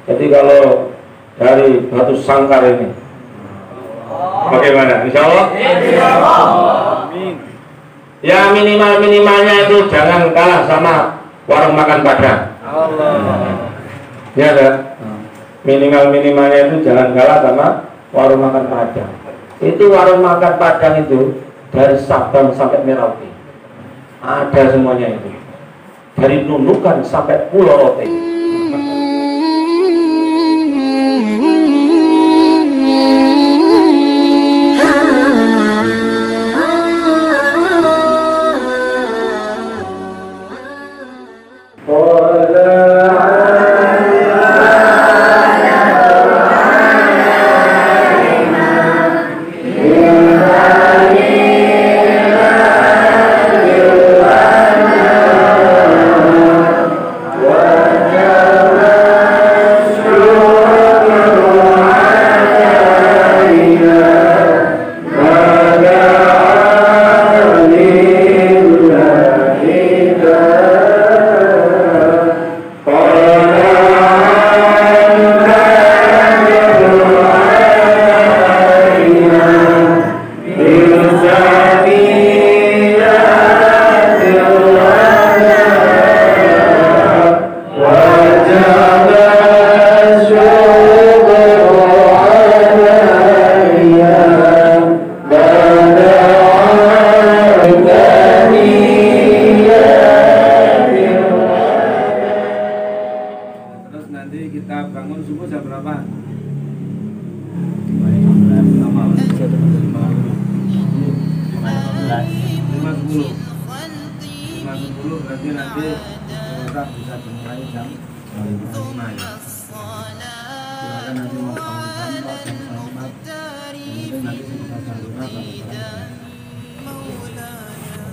Jadi kalau dari batu sangkar ini bagaimana? Insya Allah? Ya minimalnya itu jangan kalah sama warung makan Padang. Ya kan? Minimalnya itu jangan kalah sama warung makan Padang. Itu warung makan Padang itu dari Sabang sampai Merauke ada semuanya itu. Dari Nunukan sampai Pulau Rote.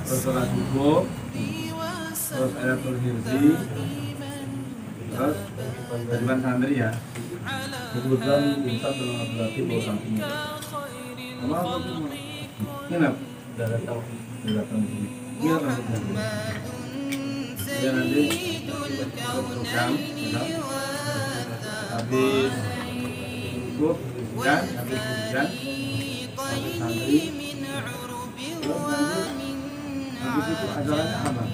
Terus sholat subuh, terus ayatul hirzi, terus kewajiban santri ya. Kebetulan bisa berarti bawa sampingnya. Apa nginep? Datang sini. Iya kan? Ya nanti program, habis subuh, hujan, habis hujan, habis santri. Terus nanti habis itu acaranya apa?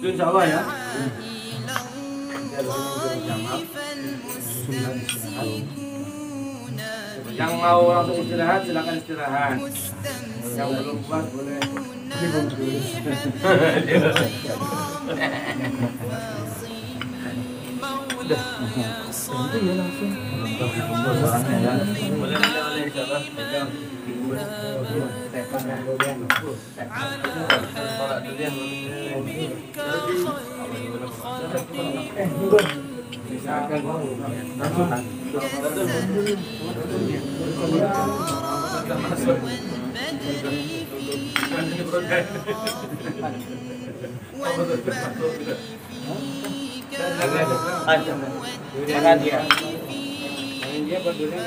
Itu insya Allah ya. Yang mau langsung istirahat silakan istirahat. Yang belum puas boleh. Udah. Itu ya langsung. Jangan dia. Dia berdua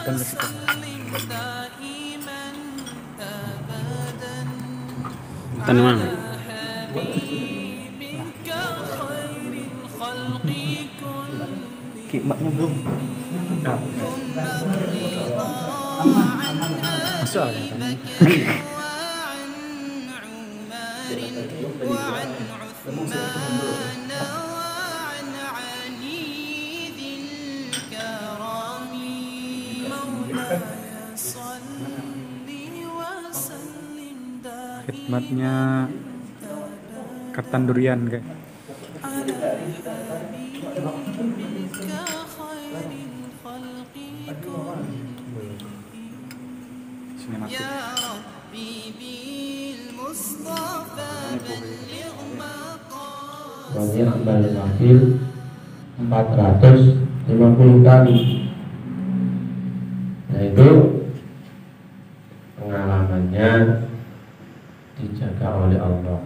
Datang ke situ. Tanam. Kimaknya belum. Masuk aja kan. Khidmatnya Kapten Durian kayak. Sinematik. Banyak kembali wakil 450 kali. Nah itu pengalamannya dijaga oleh Allah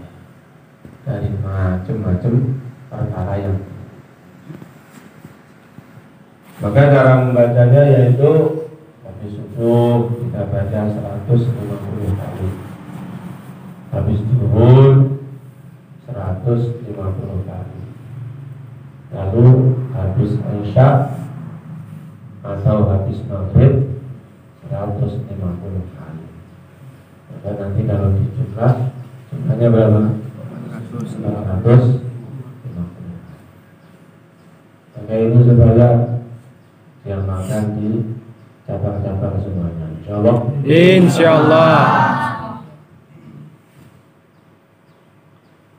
dari macam-macam perkara yang. Maka cara membacanya yaitu habis subuh kita baca 150 kali, habis zuhur 150 kali, lalu habis isya atau habis maghrib 150 kali. Maka nanti kalau dijumlah jumlahnya berapa? 450. Maka ini supaya diamalkan di cabang-cabang semuanya. Insyaallah. Insyaallah.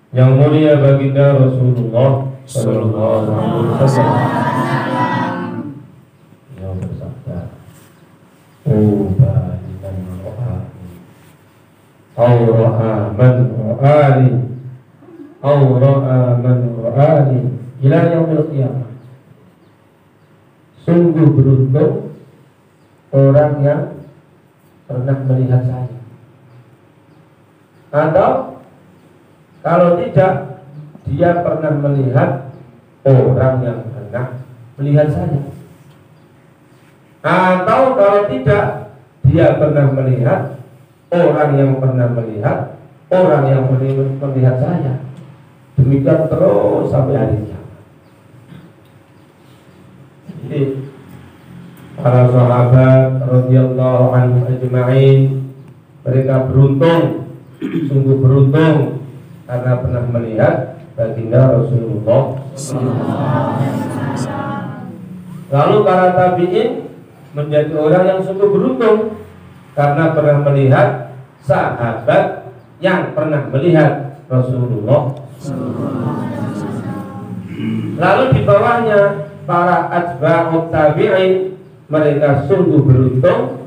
Yang mulia baginda Rasulullah sallallahu alaihi wasallam yang bersabda, "Ubadikan rohani, aura'a man rohani, aura'a man rohani, ila yaumil qiyamah." Sungguh beruntung orang yang pernah melihat saya. Atau kalau tidak, dia pernah melihat orang yang pernah melihat saya. Atau kalau tidak, dia pernah melihat orang yang pernah melihat orang yang melihat saya. Demikian terus sampai hari kiamat. Jadi para sahabat radhiyallahu anhum ajma'in, mereka beruntung, sungguh beruntung karena pernah melihat baginda Rasulullah. Lalu para tabi'in menjadi orang yang sungguh beruntung karena pernah melihat sahabat yang pernah melihat Rasulullah. Lalu di bawahnya para atba'ut tabi'in, mereka sungguh beruntung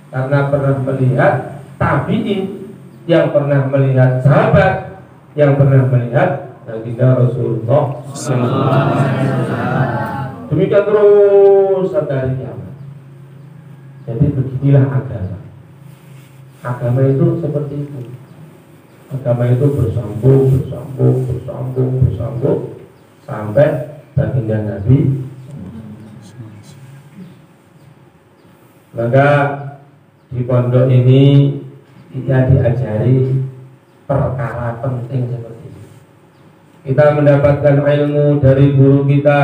karena pernah melihat tabi'in yang pernah melihat sahabat yang pernah melihat baginda Rasulullah. Demikian terus sampai hari kiamat. Jadi beginilah agama. Agama itu seperti itu. Agama itu bersambung sampai baginda Nabi. Maka di pondok ini kita diajari perkara penting seperti ini. Kita mendapatkan ilmu dari guru kita,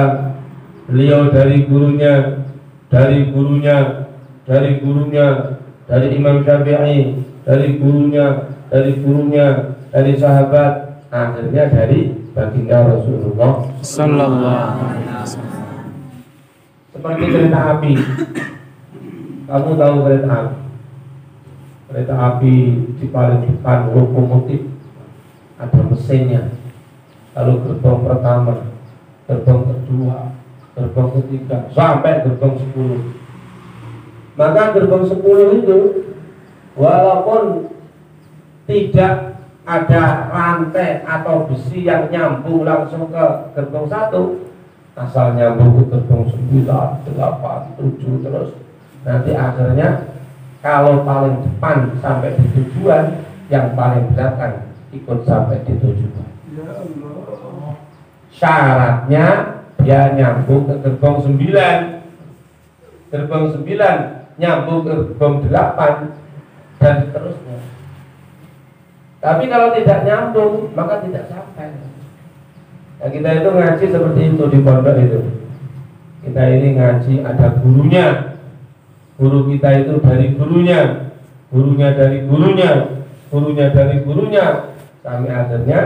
beliau dari gurunya, dari gurunya, dari gurunya, dari Imam Syafi'i, dari gurunya, dari gurunya, dari sahabat, akhirnya dari baginda Rasulullah Sallallahu alaihi wasallam. Seperti kereta api. Kamu tahu kereta api? Kereta api di paling depan lokomotif ada mesinnya. Lalu gerbong pertama, gerbong kedua, gerbong ketiga, sampai gerbong 10. Maka gerbong 10 itu walaupun tidak ada rantai atau besi yang nyambung langsung ke gerbong 1, asal nyambung ke gerbong 9, 8, 7 terus, nanti akhirnya kalau paling depan sampai di tujuan, yang paling belakang ikut sampai di tujuan. Syaratnya dia nyambung ke gerbong 9. Gerbong 9 nyambung ke bom 8 dan seterusnya. Tapi kalau tidak nyambung maka tidak sampai. Nah, kita itu ngaji seperti itu di pondok itu. Kita ini ngaji ada gurunya. Guru kita itu dari gurunya, gurunya dari gurunya, gurunya dari gurunya, sampai akhirnya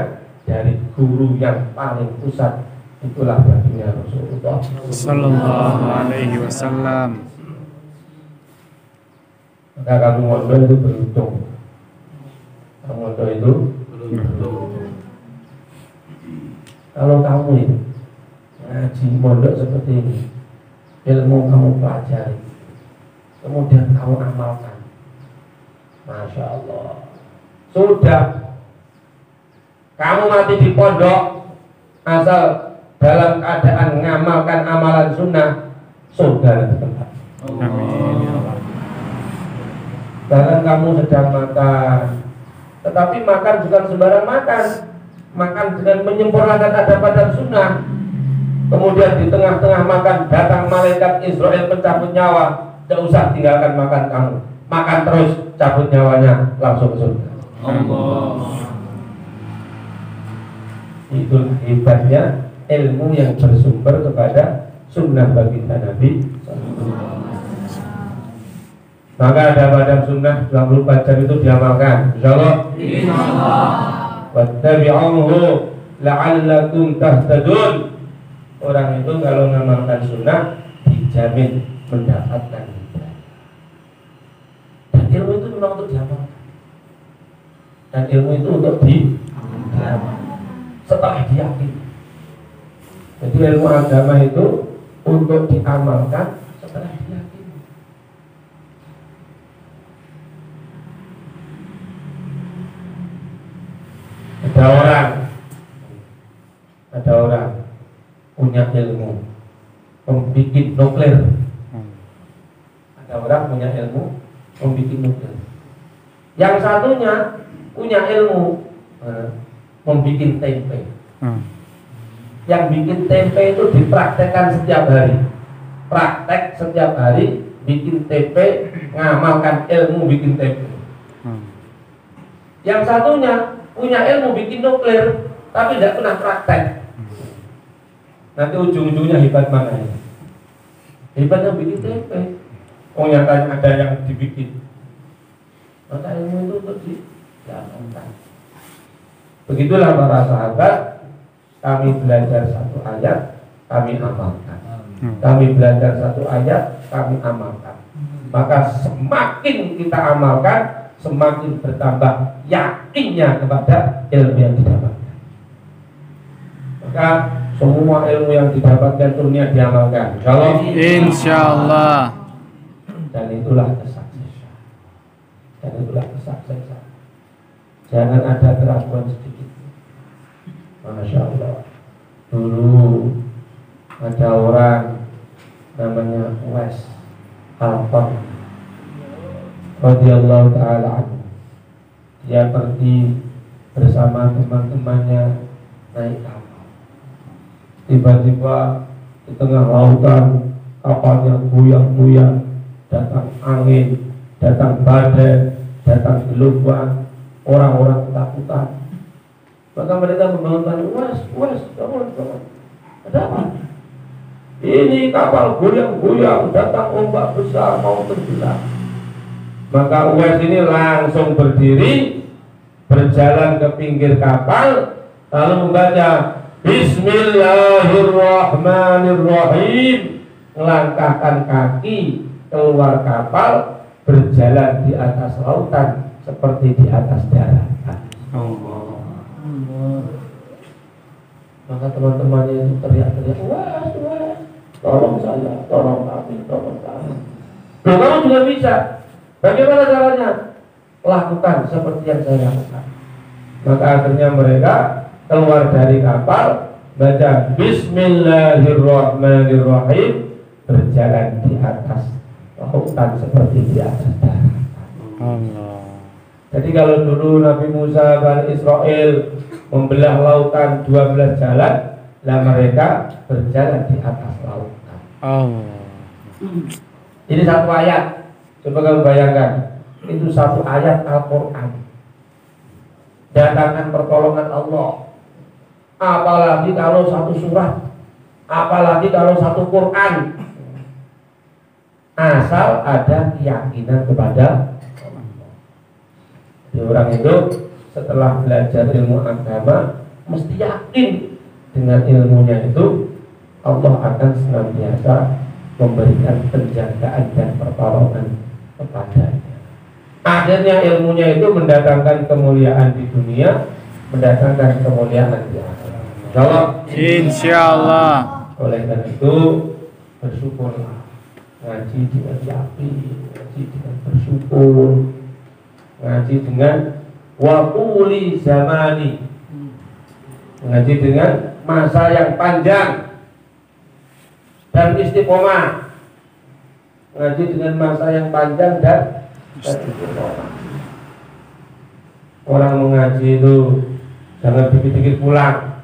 dari guru yang paling pusat. Itulah baginda Rasulullah Sallallahu alaihi wasallam. Maka kamu mondok itu beruntung. Kamu mondok itu beruntung. Kalau kamu itu ngaji mondok seperti ini, ilmu kamu pelajari, kemudian kamu amalkan, Masya Allah, sudah. Kamu mati di pondok asal dalam keadaan mengamalkan amalan sunnah, surga lebih tempat. Amin ya Allah. Jangan kamu sedang makan, tetapi makan bukan sembarang makan. Makan dengan menyempurnakan adab-adab sunnah. Kemudian di tengah-tengah makan datang malaikat Israel pencabut nyawa. Tidak usah tinggalkan makan kamu. Makan terus, cabut nyawanya, langsung ke surga. Allah. Itu hebatnya ilmu yang bersumber kepada sunnah baginda Nabi. Maka adab-adab sunnah 24 jam itu diamalkan. Insyaallah. Wattabi'uhu la'allakum tahtadun. Orang itu kalau mengamalkan sunnah dijamin mendapatkan hidayah. Dan ilmu itu memang untuk diamalkan. Dan ilmu itu untuk diamalkan setelah diyakini. Jadi ilmu agama itu untuk diamalkan setelah diyakini. Ada orang punya ilmu membuat nuklir. Ada orang punya ilmu membuat nuklir. Yang satunya punya ilmu membuat tempe. Yang bikin tempe itu dipraktekkan setiap hari. Praktek setiap hari, bikin tempe, ngamalkan ilmu bikin tempe. Yang satunya punya ilmu bikin nuklir, tapi tidak pernah praktek. Nanti ujung-ujungnya hebat mana ya? Hebatnya bikin tempe. Oh nyatanya ada yang dibikin. Maka ilmu itu untuk diamalkan. Begitulah para sahabat. Kami belajar satu ayat, kami amalkan. Kami belajar satu ayat, kami amalkan. Maka semakin kita amalkan, semakin bertambah yakinnya kepada ilmu yang didapatkan. Maka semua ilmu yang didapatkan dunia diamalkan. Insyaallah. Dan itulah kesuksesan. Dan itulah kesuksesan. Jangan ada keraguan sedikit. Masya Allah. Dulu ada orang namanya Uwais Al-Qarni radhiyallahu ta'ala anhu. Dia pergi bersama teman-temannya naik kapal. Tiba-tiba di tengah lautan kapalnya goyang-goyang, datang angin, datang badai, datang gelombang, orang-orang ketakutan. Maka mereka membangunkan, Uwais, bangun. Ada apa? Ini kapal goyang-goyang, datang ombak besar mau tenggelam. Maka Uwais ini langsung berdiri, berjalan ke pinggir kapal, lalu membaca Bismillahirrahmanirrahim, melangkahkan kaki keluar kapal, berjalan di atas lautan seperti di atas daratan. Maka teman-temannya itu teriak-teriak, Uwais, tolong saya, tolong kami. Loh, kamu juga bisa. Bagaimana caranya? Lakukan seperti yang saya lakukan. Maka akhirnya mereka keluar dari kapal, baca Bismillahirrahmanirrahim, berjalan di atas lautan seperti di atas daratan. Jadi kalau dulu Nabi Musa dan Israel membelah lautan 12 jalan, lah mereka berjalan di atas lautan. Oh. Ini satu ayat. Coba kamu bayangkan, itu satu ayat Al-Quran, datangkan pertolongan Allah. Apalagi kalau satu surat, apalagi kalau satu Quran. Asal ada keyakinan kepada Allah. Jadi orang itu setelah belajar ilmu agama mesti yakin dengan ilmunya itu Allah akan senantiasa memberikan penjagaan dan pertolongan kepadanya. Akhirnya ilmunya itu mendatangkan kemuliaan di dunia, mendatangkan kemuliaan di akhirat. Jawab. Insyaallah. Oleh karena itu bersyukurlah, ngaji dengan yakin, ngaji dengan bersyukur, ngaji dengan waquli zamani, ngaji dengan masa yang panjang dan istiqomah, ngaji dengan masa yang panjang dan istiqomah. Orang mengaji itu jangan dikit-dikit pulang,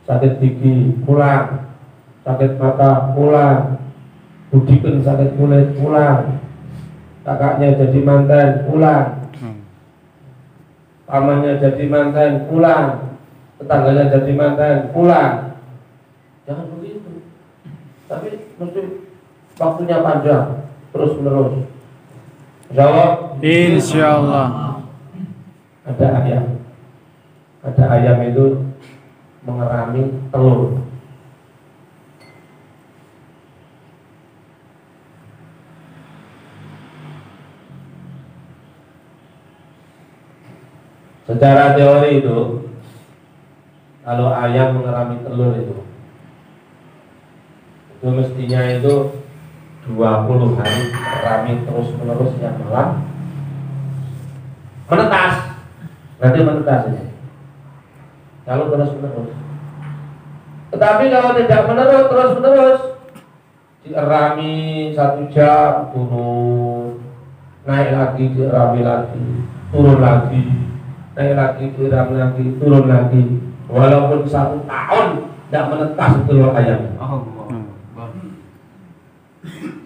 sakit gigi pulang, sakit mata pulang, budikan sakit kulit pulang, kakaknya jadi mantan pulang, pamannya jadi mantan pulang, tetangganya jadi mantan pulang. Jangan begitu. Tapi mesti waktunya panjang, terus menerus. Jawab. Insyaallah. Ada ayam itu mengerami telur. Secara teori itu, kalau ayam mengerami telur itu mestinya itu 20 hari mengerami terus menerus yang malam menetas. Nanti menetas ini. Kalau terus menerus. Tetapi kalau tidak menerus terus menerus, dierami 1 jam turun, naik lagi dierami lagi, turun lagi, naik lagi dierami lagi, turun lagi. Walaupun 1 tahun tidak menetas telur ayam.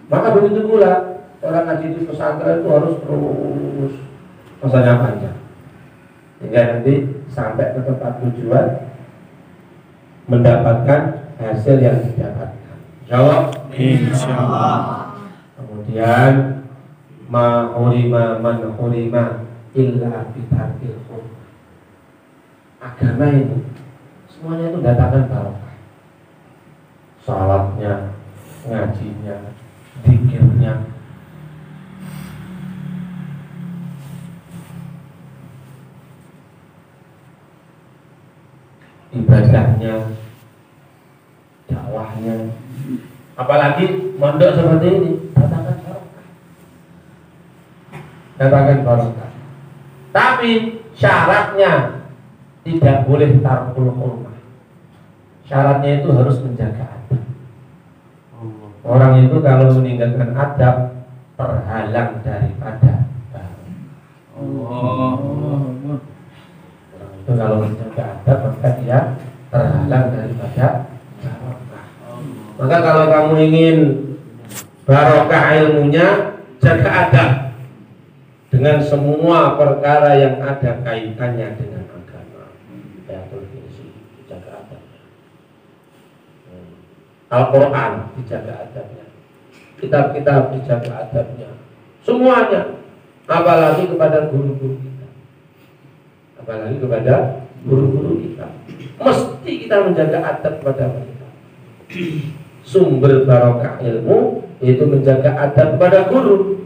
Maka begitu pula orang ngaji di pesantren itu harus terus masanya panjang, hingga nanti sampai ke tempat tujuan mendapatkan hasil yang didapatkan. Jawab. Insyaallah. Kemudian ma hurima man hurima illa bitarkil hukm. Agama ini semuanya itu datangkan barokah. Salatnya, ngajinya, zikirnya, ibadahnya, dakwahnya, apalagi mondok seperti ini datangkan barokah, datangkan barokah. Tapi syaratnya tidak boleh tarkul hurmah. Syaratnya itu harus menjaga adab. Orang itu kalau meninggalkan adab terhalang daripada Orang itu kalau menjaga adab maka dia terhalang daripada barokah. Maka kalau kamu ingin barokah ilmunya, jaga adab dengan semua perkara yang ada kaitannya dengan agama. Jaga adabnya. Al-Quran dijaga adabnya, kitab-kitab dijaga adabnya, semuanya. Apalagi kepada guru-guru kita, apalagi kepada guru-guru kita, mesti kita menjaga adab kepada mereka. Sumber barokah ilmu itu menjaga adab kepada guru.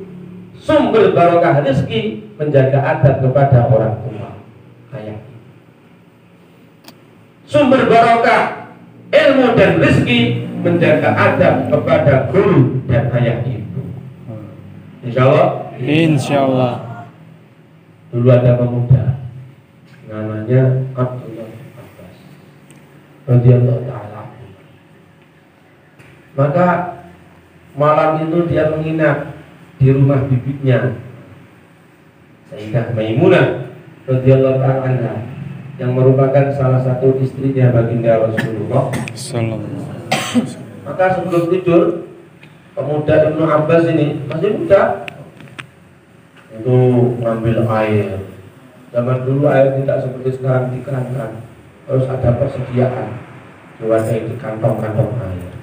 Sumber barokah rezeki menjaga adab kepada orang tua, ayah. Sumber barokah ilmu dan rezeki menjaga adab kepada guru dan ayah ibu. Insyaallah. Insyaallah. Dulu ada pemuda namanya Abdullah Abbas radhiyallahu ta'ala. Maka malam itu dia menginap di rumah bibitnya Sayyidah Maimunah radhiyallahu ta'ala anha, yang merupakan salah satu istrinya baginda Rasulullah. Sallallahu. Maka sebelum tidur pemuda Ibnu Abbas ini masih muda itu ngambil air. Zaman dulu air tidak seperti sekarang di keran-keran, harus ada persediaan di kantong-kantong air.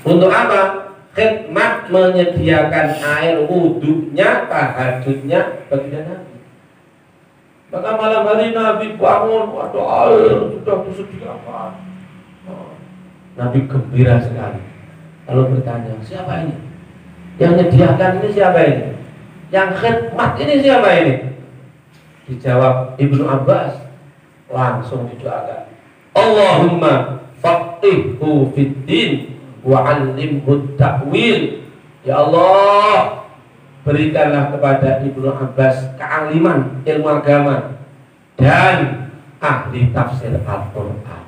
Untuk apa? Khidmat menyediakan air wudhunya, tahajudnya bagi Nabi. Maka malam hari Nabi bangun, ada air sudah disediakan. Nabi gembira sekali. Lalu bertanya, siapa ini? Yang menyediakan ini siapa ini? Yang khidmat ini siapa ini? Dijawab Ibnu Abbas. Langsung didoakan, Allahumma faqihhu fiddin wa 'allimhu ta'wil. Ya Allah, berikanlah kepada Ibnu Abbas kealiman ilmu agama dan ahli tafsir Al-Quran.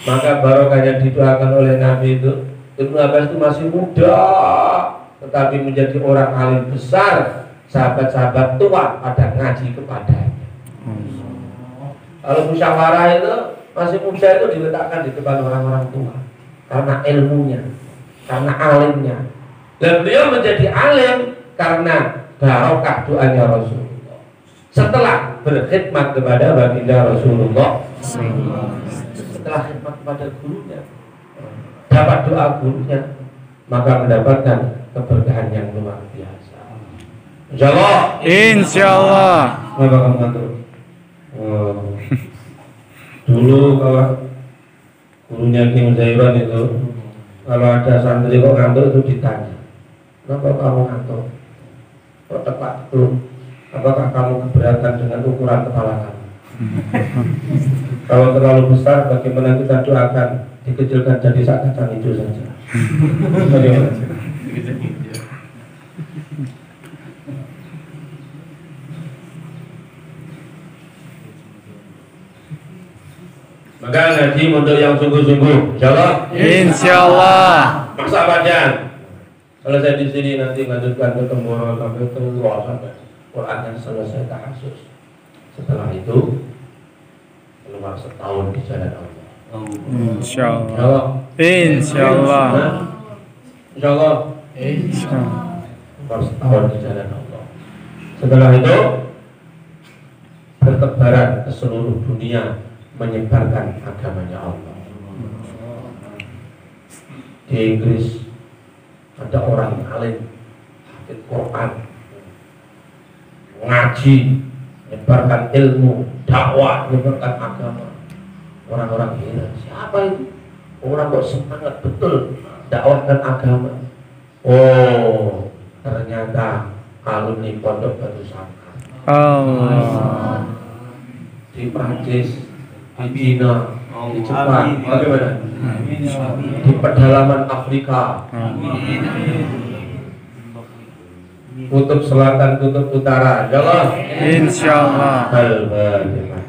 Maka barokahnya didoakan oleh Nabi itu, Ibnu Abbas itu masih muda tetapi menjadi orang alim besar. Sahabat-sahabat tua pada ngaji kepadanya. Kalau musyawarah itu masih muda itu diletakkan di depan orang-orang tua karena ilmunya, karena alimnya. Dan beliau menjadi alim karena barokah doanya Rasulullah. Setelah berkhidmat kepada baginda Rasulullah, setelah khidmat kepada gurunya, dapat doa gurunya, maka mendapatkan keberkahan yang luar biasa. Insyaallah. Insyaallah. Kenapa kamu ngantuk? Dulu kalau gurunya Ki Zaiban itu, kalau ada santri kok ngantuk itu ditanya, kenapa kamu ngantuk? Kok tepat itu? Apakah kamu keberatan dengan ukuran kepala kamu? Kalau terlalu besar, bagaimana kita doakan dikecilkan jadi sak kacang hijau saja? Bagaimana? Maka ngaji untuk yang sungguh-sungguh, insyaallah. Insyaallah. Maksa panjang. Kalau saya di sini nanti lanjutkan ketemu sampai keluar sampai Qurannya selesai tahassus. Setelah itu keluar setahun di jalan Allah. Insyaallah. Insyaallah. Insyaallah. Insyaallah. Keluar setahun di jalan Allah. Setelah itu bertebaran ke seluruh dunia menyebarkan agamanya Allah. Di Inggris ada orang alim hafid Quran, ngaji, menyebarkan ilmu, dakwah, menyebarkan agama. Orang-orang heran, siapa itu? Orang kok semangat betul dakwahkan agama. Oh, ternyata alumni Pondok Batu Sangkar. Allah. Di Prancis, di Cina, di Jepang, bagaimana? Di pedalaman Afrika, kutub selatan, kutub utara, insyaallah. Insyaallah. Al-Fatihah.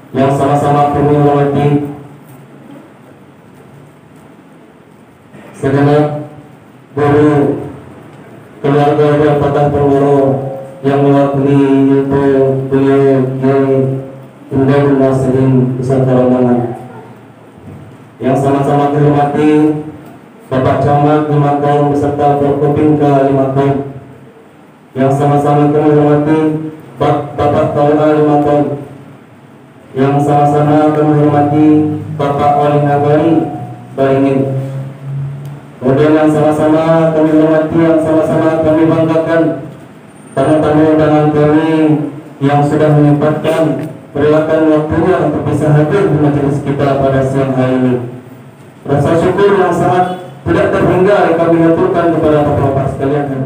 Yang sama-sama kami hormati segenap guru keluarga dan patah pengguru yang mewakili yaitu beliau Kiai Indahul Nasirin Pusat Tawangan. Yang sama-sama dihormati Bapak Camat Limakau beserta Forkopimda Limakau. Yang sama-sama kami hormati Bapak Taula Limakau. Yang sama-sama kami hormati Bapak Wali Nagari Baringin. Kemudian yang sama-sama kami hormati, yang sama-sama kami banggakan tamu-tamu undangan kami yang sudah menyempatkan merelakan waktunya untuk bisa hadir di majelis kita pada siang hari ini. Rasa syukur yang sangat tidak terhingga kami aturkan kepada bapak-bapak sekalian yang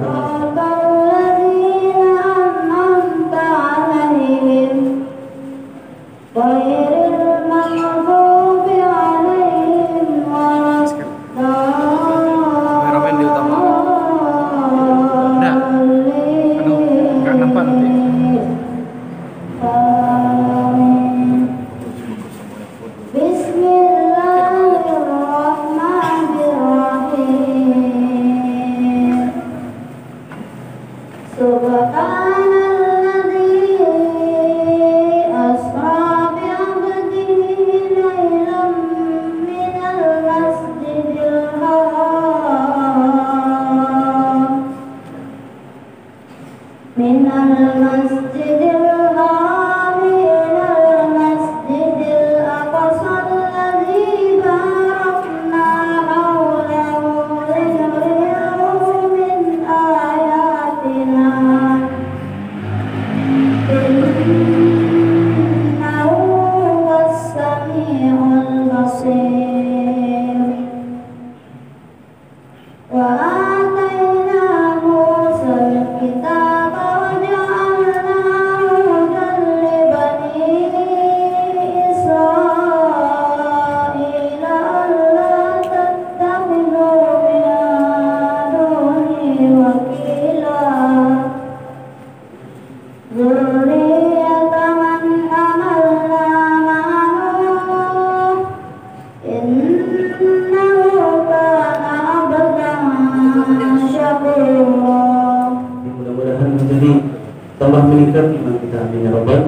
meningkat iman kita, amin ya rabbal.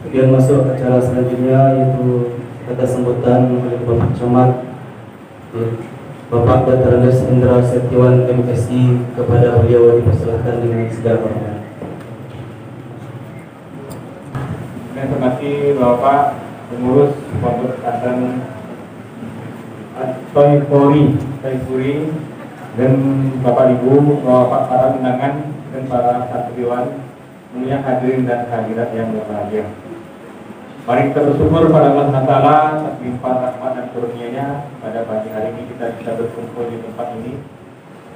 Kemudian masuk acara selanjutnya yaitu kata sambutan oleh Bapak Camat Bapak Dr. Andes Indra Setiawan MSI. Kepada beliau dipersilakan dengan segala hormat. Terima kasih Bapak Pengurus Pondok Pesantren Toypuri dan Bapak Ibu, Bapak para undangan dan para santriwan, mulia hadirin dan hadirat yang berbahagia. Mari kita bersyukur pada Allah SWT atas limpahan rahmat dan karunia-Nya pada pagi hari ini kita bisa berkumpul di tempat ini.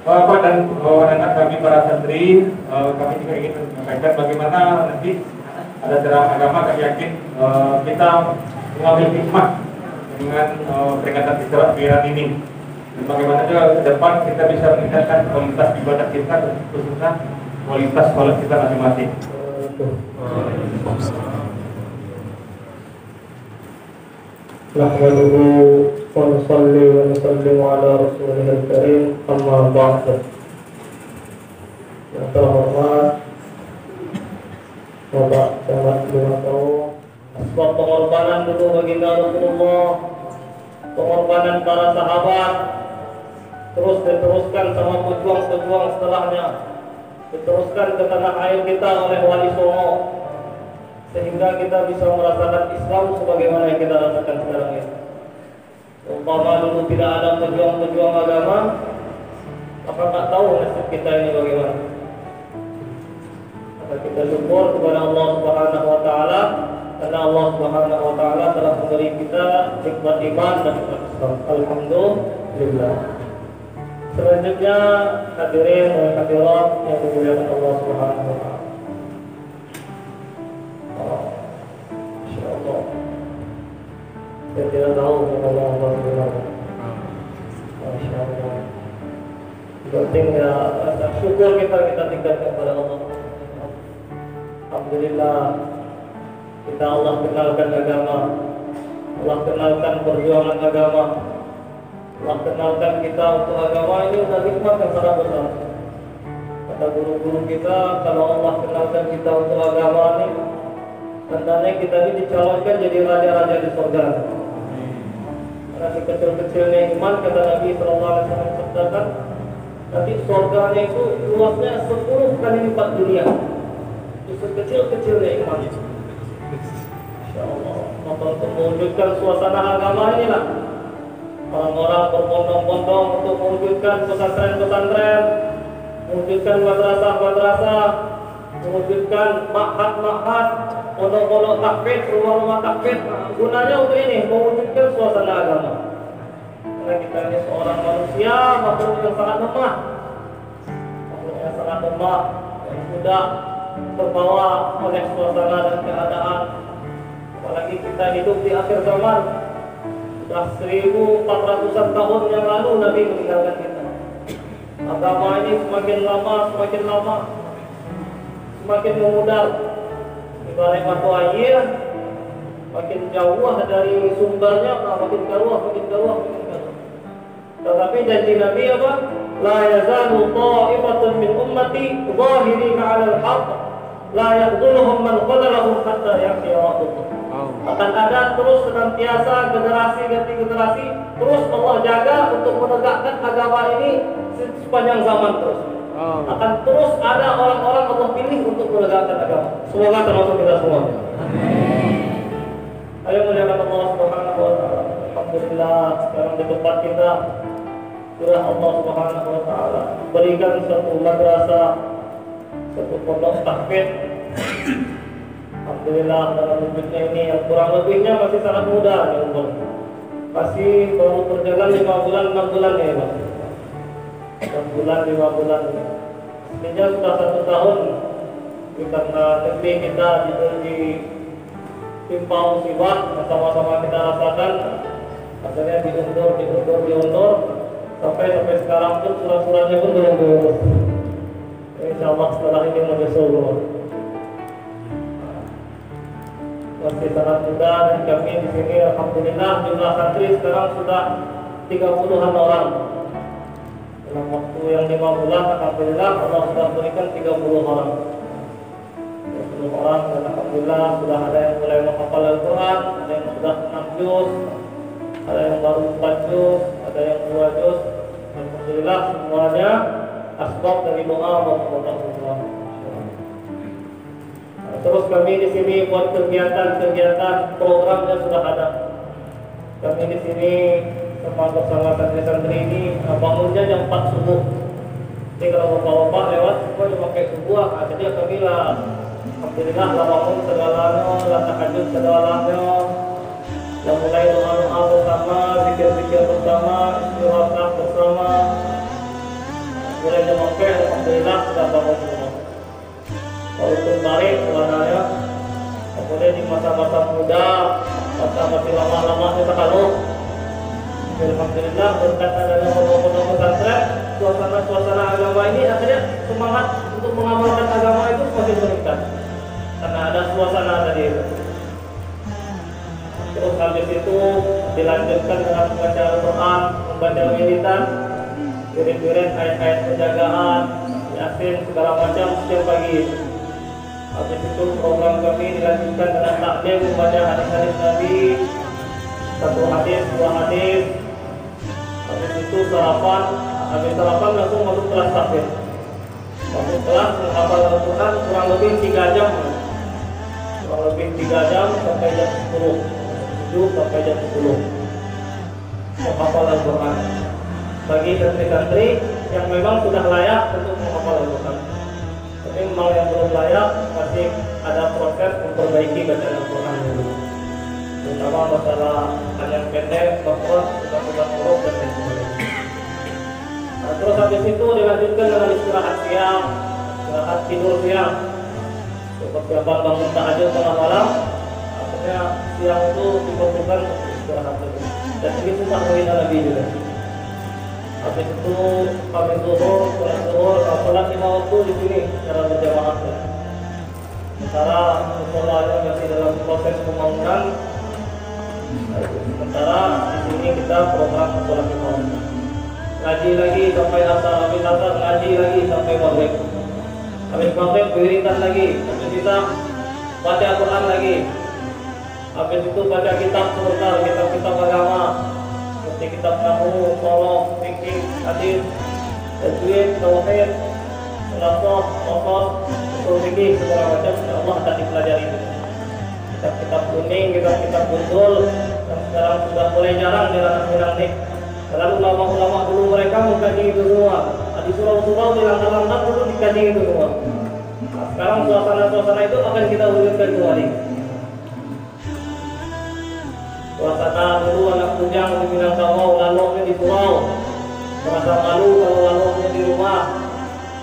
Bapak dan anak kami para santri, kami juga ingin menyampaikan bagaimana nanti ada ceramah agama. Kami yakin kita mengambil hikmah dengan peringatan Isra Mi'raj ini. Dan bagaimana juga ke depan kita bisa meningkatkan kualitas ibadah kita, khususnya kualitas sholat kita masing-masing. Nahmaduhu wa nusalli wa nusallimu ala rasulihil karim, amma ba'd. Yang terhormat Bapak Camat Lumatawa, sebab pengorbanan dulu baginda Rasulullah, pengorbanan para sahabat terus diteruskan sama pejuang-pejuang setelahnya, diteruskan ke tanah air kita oleh Wali Songo, sehingga kita bisa merasakan Islam sebagaimana yang kita rasakan sekarang ini. Umpama dulu tidak ada pejuang-pejuang agama, maka tak tahu nasib kita ini bagaimana. Maka kita syukur kepada Allah Subhanahu wa taala karena Allah Subhanahu wa taala telah memberi kita nikmat iman dan nikmat Islam. Alhamdulillah. Selanjutnya hadirin dan hadirat yang dimuliakan Allah Subhanahu wa taala. Insyaallah. Saya tidak tahu kalau Allah bagaimana. Insyaallah. Penting ya, syukur kita tingkatkan kepada Allah. Alhamdulillah, kita Allah kenalkan agama, Allah kenalkan perjuangan agama, Allah kenalkan kita untuk agama ini sudah nikmat yang sangat besar. Kata guru-guru kita, kalau Allah kenalkan kita untuk agama ini, tandanya kita ini dicalonkan jadi raja-raja di surga. Karena si kecil-kecilnya iman, kata Nabi SAW sabdakan, nanti surganya itu luasnya 10 kali lipat dunia. Itu kecil-kecilnya iman. InsyaAllah, untuk mewujudkan suasana agama inilah orang-orang berbondong-bondong untuk mewujudkan pesantren-pesantren, mewujudkan madrasah-madrasah, mewujudkan ma'had-ma'had, pondok-pondok tahfidz, rumah-rumah tahfidz. Gunanya untuk ini, mewujudkan suasana agama. Karena kita ini seorang manusia, makhluk yang sangat lemah, yang mudah terbawa oleh suasana dan keadaan. Apalagi kita hidup di akhir zaman, sudah 1400-an tahun yang lalu Nabi meninggalkan kita. Agama ini semakin lama semakin memudar. Ibarat batu air, makin jauh dari sumbernya, makin jauh. Tetapi janji Nabi apa? La yazalu ta'ifatun min ummati zahirina 'alal haqq la yakhdhuluhum man khadalahum hatta yahya wa'dullah. Akan ada terus senantiasa generasi ganti generasi, terus Allah jaga untuk menegakkan agama ini sepanjang zaman terus. Akan terus ada orang-orang Allah pilih untuk menegakkan agama. Semoga termasuk kita semua. Ayo muliakan Allah Subhanahu wa taala. Alhamdulillah, sekarang di tempat kita sudah Allah Subhanahu wa taala berikan satu madrasah, satu pondok tahfidz. Alhamdulillah, dalam wujudnya ini yang kurang lebihnya masih sangat muda ya Allah. Masih baru berjalan 5 bulan 6 bulan ya Mas. 6 bulan 5 bulan. Aslinya sudah 1 tahun. Karena negeri kita ditimpa musibah, sama-sama kita rasakan. Akhirnya diundur sampai sekarang pun surat-suratnya pun belum diurus. Insyaallah setelah ini menyusul. Masih sangat muda dan kami di sini alhamdulillah jumlah santri sekarang sudah 30-an orang. dalam waktu yang 5 bulan alhamdulillah Allah sudah berikan 30 orang. 30 orang dan alhamdulillah sudah ada yang mulai menghafal Al-Quran, ada yang sudah 6 juz, ada yang baru 4 juz, ada yang 2 juz. Alhamdulillah semuanya asbab dari doa Allah. Terus kami di sini buat kegiatan-kegiatan program yang sudah ada. Kami di sini bersama santri-santri ini bangunnya jam 4 subuh. Jadi kalau bapak-bapak lewat semua dipakai subuh, jadi kami lah alhamdulillah lah bangun segalanya, lah tahajud segalanya, lah mulai doa-doa bersama, zikir-zikir bersama, istirahat bersama. Mulai jam 4 alhamdulillah sudah bangun semua. Walaupun tarik warnanya, kemudian di masa-masa muda, masa masih lama-lama kita kalau alhamdulillah berkat adanya pondok pesantren, suasana agama ini akhirnya semangat untuk mengamalkan agama itu semakin meningkat karena ada suasana tadi itu. Terus habis itu dilanjutkan dengan membaca Al-Quran, membaca wiridan, wirid-wirid, ayat-ayat penjagaan, yasin segala macam setiap pagi. Habis itu program kami dilanjutkan dengan taklim, membaca hadis-hadis Nabi, 1 hadis, 2 hadis. Habis itu sarapan, habis sarapan langsung masuk kelas taklim. Masuk kelas menghafal Al-Quran kurang lebih 3 jam. Kurang lebih 3 jam sampai jam 10. 7 sampai jam 10. Menghafal Al-Quran. Bagi santri-santri yang memang sudah layak untuk menghafal Al-Quran. Tapi memang yang belum layak masih ada proses memperbaiki bacaan Al-Quran dulu. Terutama masalah ayat pendek, makhraj, sudah huruf dan lain sebagainya. Nah, terus habis itu dilanjutkan dengan istirahat siang, istirahat tidur siang. Persiapan bangun tahajud tengah malam, akhirnya siang itu diperlukan untuk istirahat dulu. Dan ini susah menghina Nabi juga. Habis itu habis zuhur, sholat 5 waktu di sini secara berjamaah. Sementara musholanya masih dalam proses pembangunan. Sementara di sini kita program sholat 5 waktu. Ngaji lagi sampai asar, habis asar ngaji lagi sampai maghrib. Habis maghrib wiridan lagi, habis kita baca Al-Quran lagi. Habis itu baca kitab sebentar, kitab-kitab agama. Seperti kitab Nahu, Sholok, Fikih, Hadis, Tajwid, Tauhid, Nafas, Usul Fikih, segala macam Allah akan dipelajari itu. Kitab-kitab kuning, kitab-kitab gundul, yang sekarang sudah mulai jarang di ranah-ranah nih. Lalu ulama-ulama dulu mereka mengkaji itu semua. Di surau-surau, di lantai-lantai dulu dikaji itu semua. Nah, sekarang suasana-suasana itu akan kita wujudkan kembali. Suasana dulu anak bujang di Minangkabau, lalunya di surau, merasa malu kalau lalunya di rumah.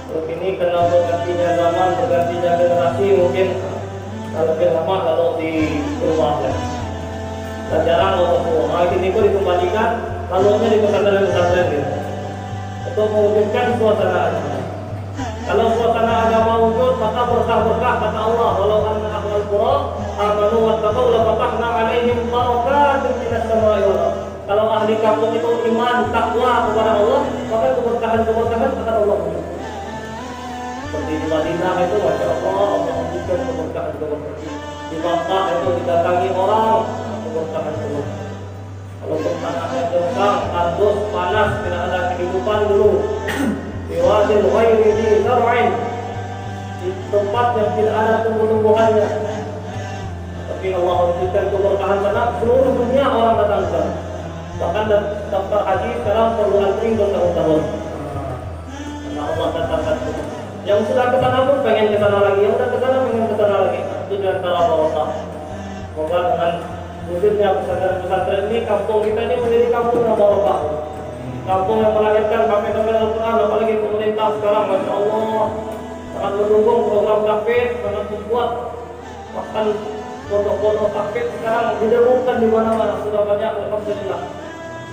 Terus ini karena bergantinya zaman, bergantinya generasi, mungkin lebih lama lalu di rumah ya. Dan jarang lalu semua. Nah, ini pun dikembalikan, lalunya di pesantren-pesantren gitu. Untuk mewujudkan suasana agama. Kalau suasana agama wujud, maka berkah-berkah kata Allah, walau anna ahlal qura amanu wattaqau la fatahna 'alaihim barakatun minas sama'i wal ardh. Kalau ahli kampung itu iman, takwa kepada Allah, maka keberkahan-keberkahan akan Allah wujud. Seperti di Madinah itu, masya Allah memberikan keberkahan-keberkahan. Di Makkah itu didatangi orang, keberkahan-keberkahan. Kalau tanahnya gersang, tandus, panas, tidak ada kehidupan dulu. Di wadil ghairi di zar'in, di tempat yang tidak ada tumbuh-tumbuhannya. Tapi Allah memberikan keberkahan sana, seluruh dunia orang datang ke sana. Bahkan daftar haji sekarang perlu antri bertahun-tahun. Karena Allah datangkan itu. Yang sudah ke sana pun pengen ke sana lagi, yang sudah ke sana pengen ke sana lagi. Itu di antara barokah. Semoga dengan wujudnya pesantren-pesantren ini, kampung kita ini menjadi kampung yang barokah. Kampung yang melahirkan kafir-kafir Al-Quran, apalagi pemerintah sekarang, masya Allah, sangat mendukung program kafir, sangat kuat. Bahkan pondok-pondok kafir sekarang didengungkan di mana-mana, sudah banyak, alhamdulillah.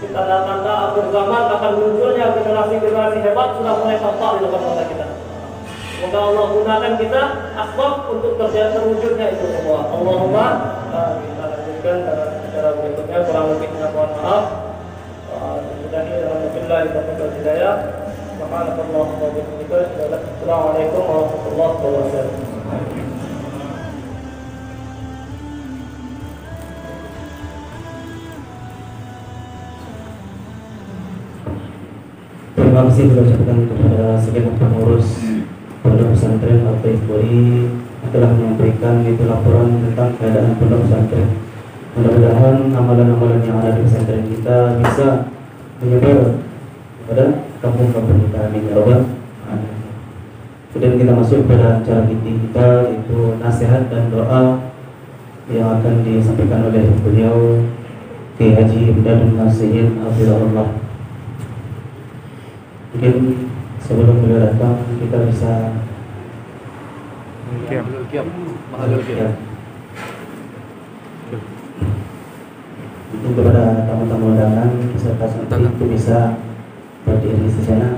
Tanda-tanda akhir zaman akan munculnya generasi-generasi hebat sudah mulai tampak di depan mata kita. Semoga Allah gunakan kita asbab untuk terwujudnya itu semua. Allahumma kita lanjutkan dengan cara berikutnya, kurang lebihnya mohon maaf. Sudah ini dalam Bismillah kita hidayah. Subhanallah wa bihamdihi. Assalamualaikum warahmatullahi wabarakatuh. Terima kasih diucapkan kepada segenap pengurus Pondok Pesantren Al-Taif Bori telah menyampaikan itu laporan tentang keadaan pondok pesantren. Mudah-mudahan amalan-amalan yang ada di pesantren kita bisa menyebar kepada kampung-kampung kita. Amin ya rabbal alamin. Kemudian kita masuk pada acara inti kita, yaitu nasihat dan doa yang akan disampaikan oleh beliau Kiai Haji Imdadun Nasihin Hafizahullah. Mungkin sebelum beliau datang kita bisa ya. Mungkin kepada tamu-tamu undangan peserta santri itu bisa berdiri di sana.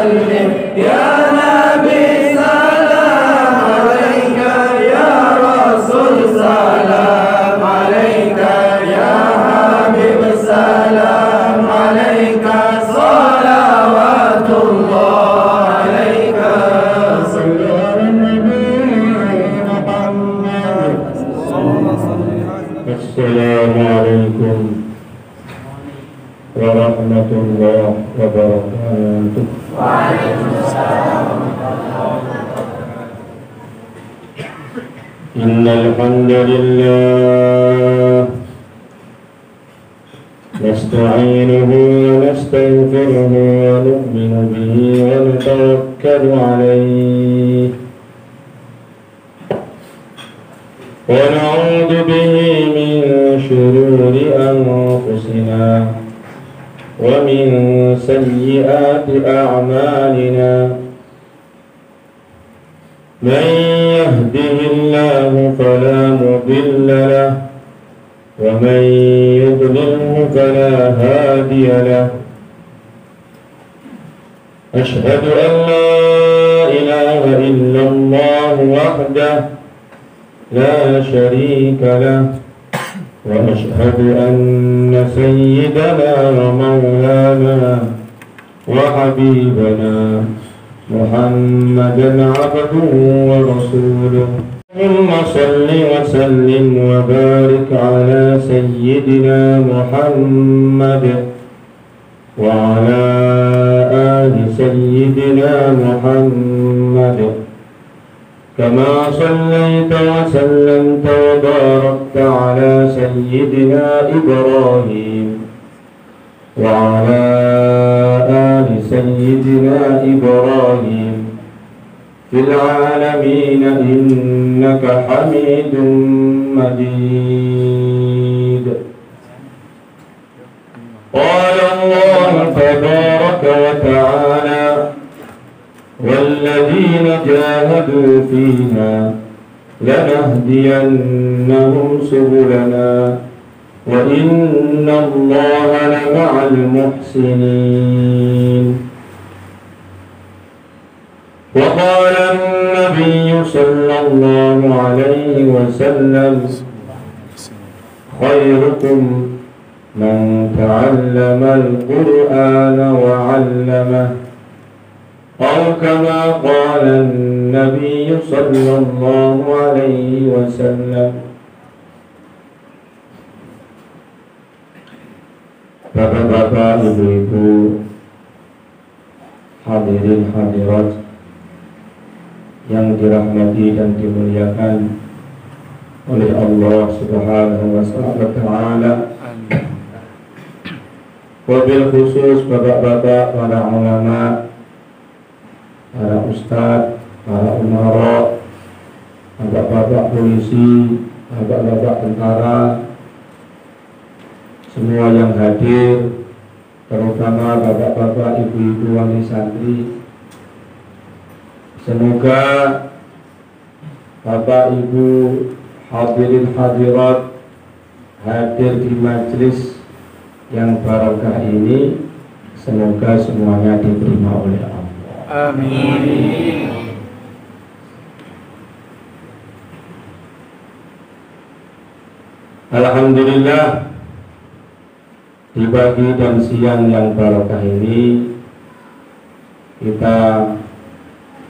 وسلم يا نبي سلام عليك يا رسول سلام عليك يا حبيب سلام عليك صلوات الله عليك صلى على النبي محمد. السلام عليكم ورحمة الله وبركاته. إن الحمد لله نستعينه ونستغفره ونؤمن به ونتوكل عليه ونعوذ به من شرور أنفسنا ومن سيئات أعمالنا من يهده الله فلا مضل له ومن يضلله فلا هادي له. أشهد أن لا إله إلا الله وحده لا شريك له وأشهد أن سيدنا ومولانا وحبيبنا محمدا عبده ورسوله. اللهم صل وسلم وبارك على سيدنا محمد وعلى آل سيدنا محمد كما صليت وسلمت وباركت على سيدنا إبراهيم وعلى آل سيدنا إبراهيم في العالمين إنك حميد مجيد. قال الله تبارك وتعالى والذين جاهدوا فينا لنهدينهم سبلنا وإن الله لمع المحسنين. وقال النبي صلى الله عليه وسلم خيركم من تعلم القرآن وعلمه أو كما قال النبي صلى الله عليه وسلم. Bapak-bapak, ibu-ibu, hadirin hadirat yang dirahmati dan dimuliakan oleh Allah Subhanahu wa Ta'ala, wabil khusus bapak-bapak, para ulama, para ustadz, para umara, bapak-bapak polisi, bapak-bapak tentara, semua yang hadir, terutama bapak-bapak, ibu-ibu, wali santri. Semoga bapak, ibu, hadirin hadirat hadir di majelis yang barokah ini, semoga semuanya diterima oleh Allah. Amin. Alhamdulillah, di pagi dan siang yang barokah ini kita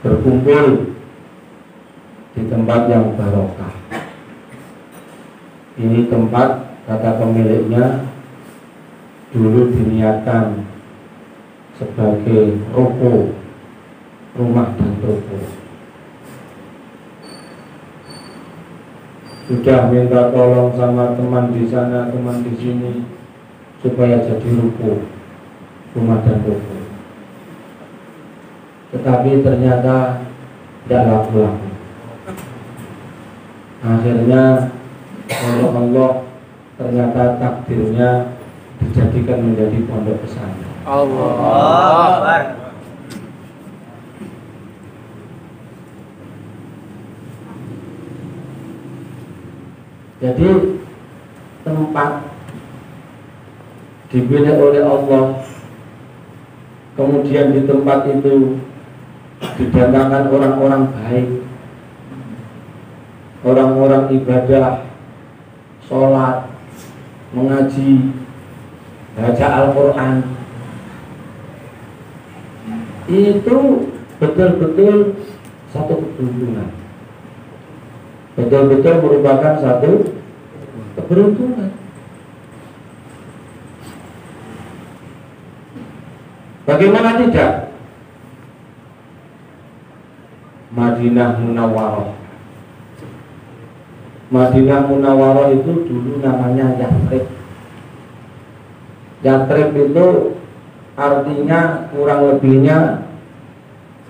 berkumpul di tempat yang barokah. Ini tempat, kata pemiliknya, dulu diniatkan sebagai ruko, rumah dan toko. Sudah minta tolong sama teman di sana, teman di sini, supaya jadi ruko, rumah dan toko. Tetapi ternyata tidak laku-laku. Akhirnya Allah ternyata takdirnya dijadikan menjadi pondok pesantren. Allah. Jadi tempat dipilih oleh Allah kemudian di tempat itu didatangkan orang-orang baik, orang-orang ibadah, sholat, mengaji, baca Al-Quran, itu betul-betul satu keberuntungan, betul-betul merupakan satu keberuntungan. Bagaimana tidak? Madinah Munawwarah. Madinah Munawwarah itu dulu namanya Yathrib. Yathrib itu artinya kurang lebihnya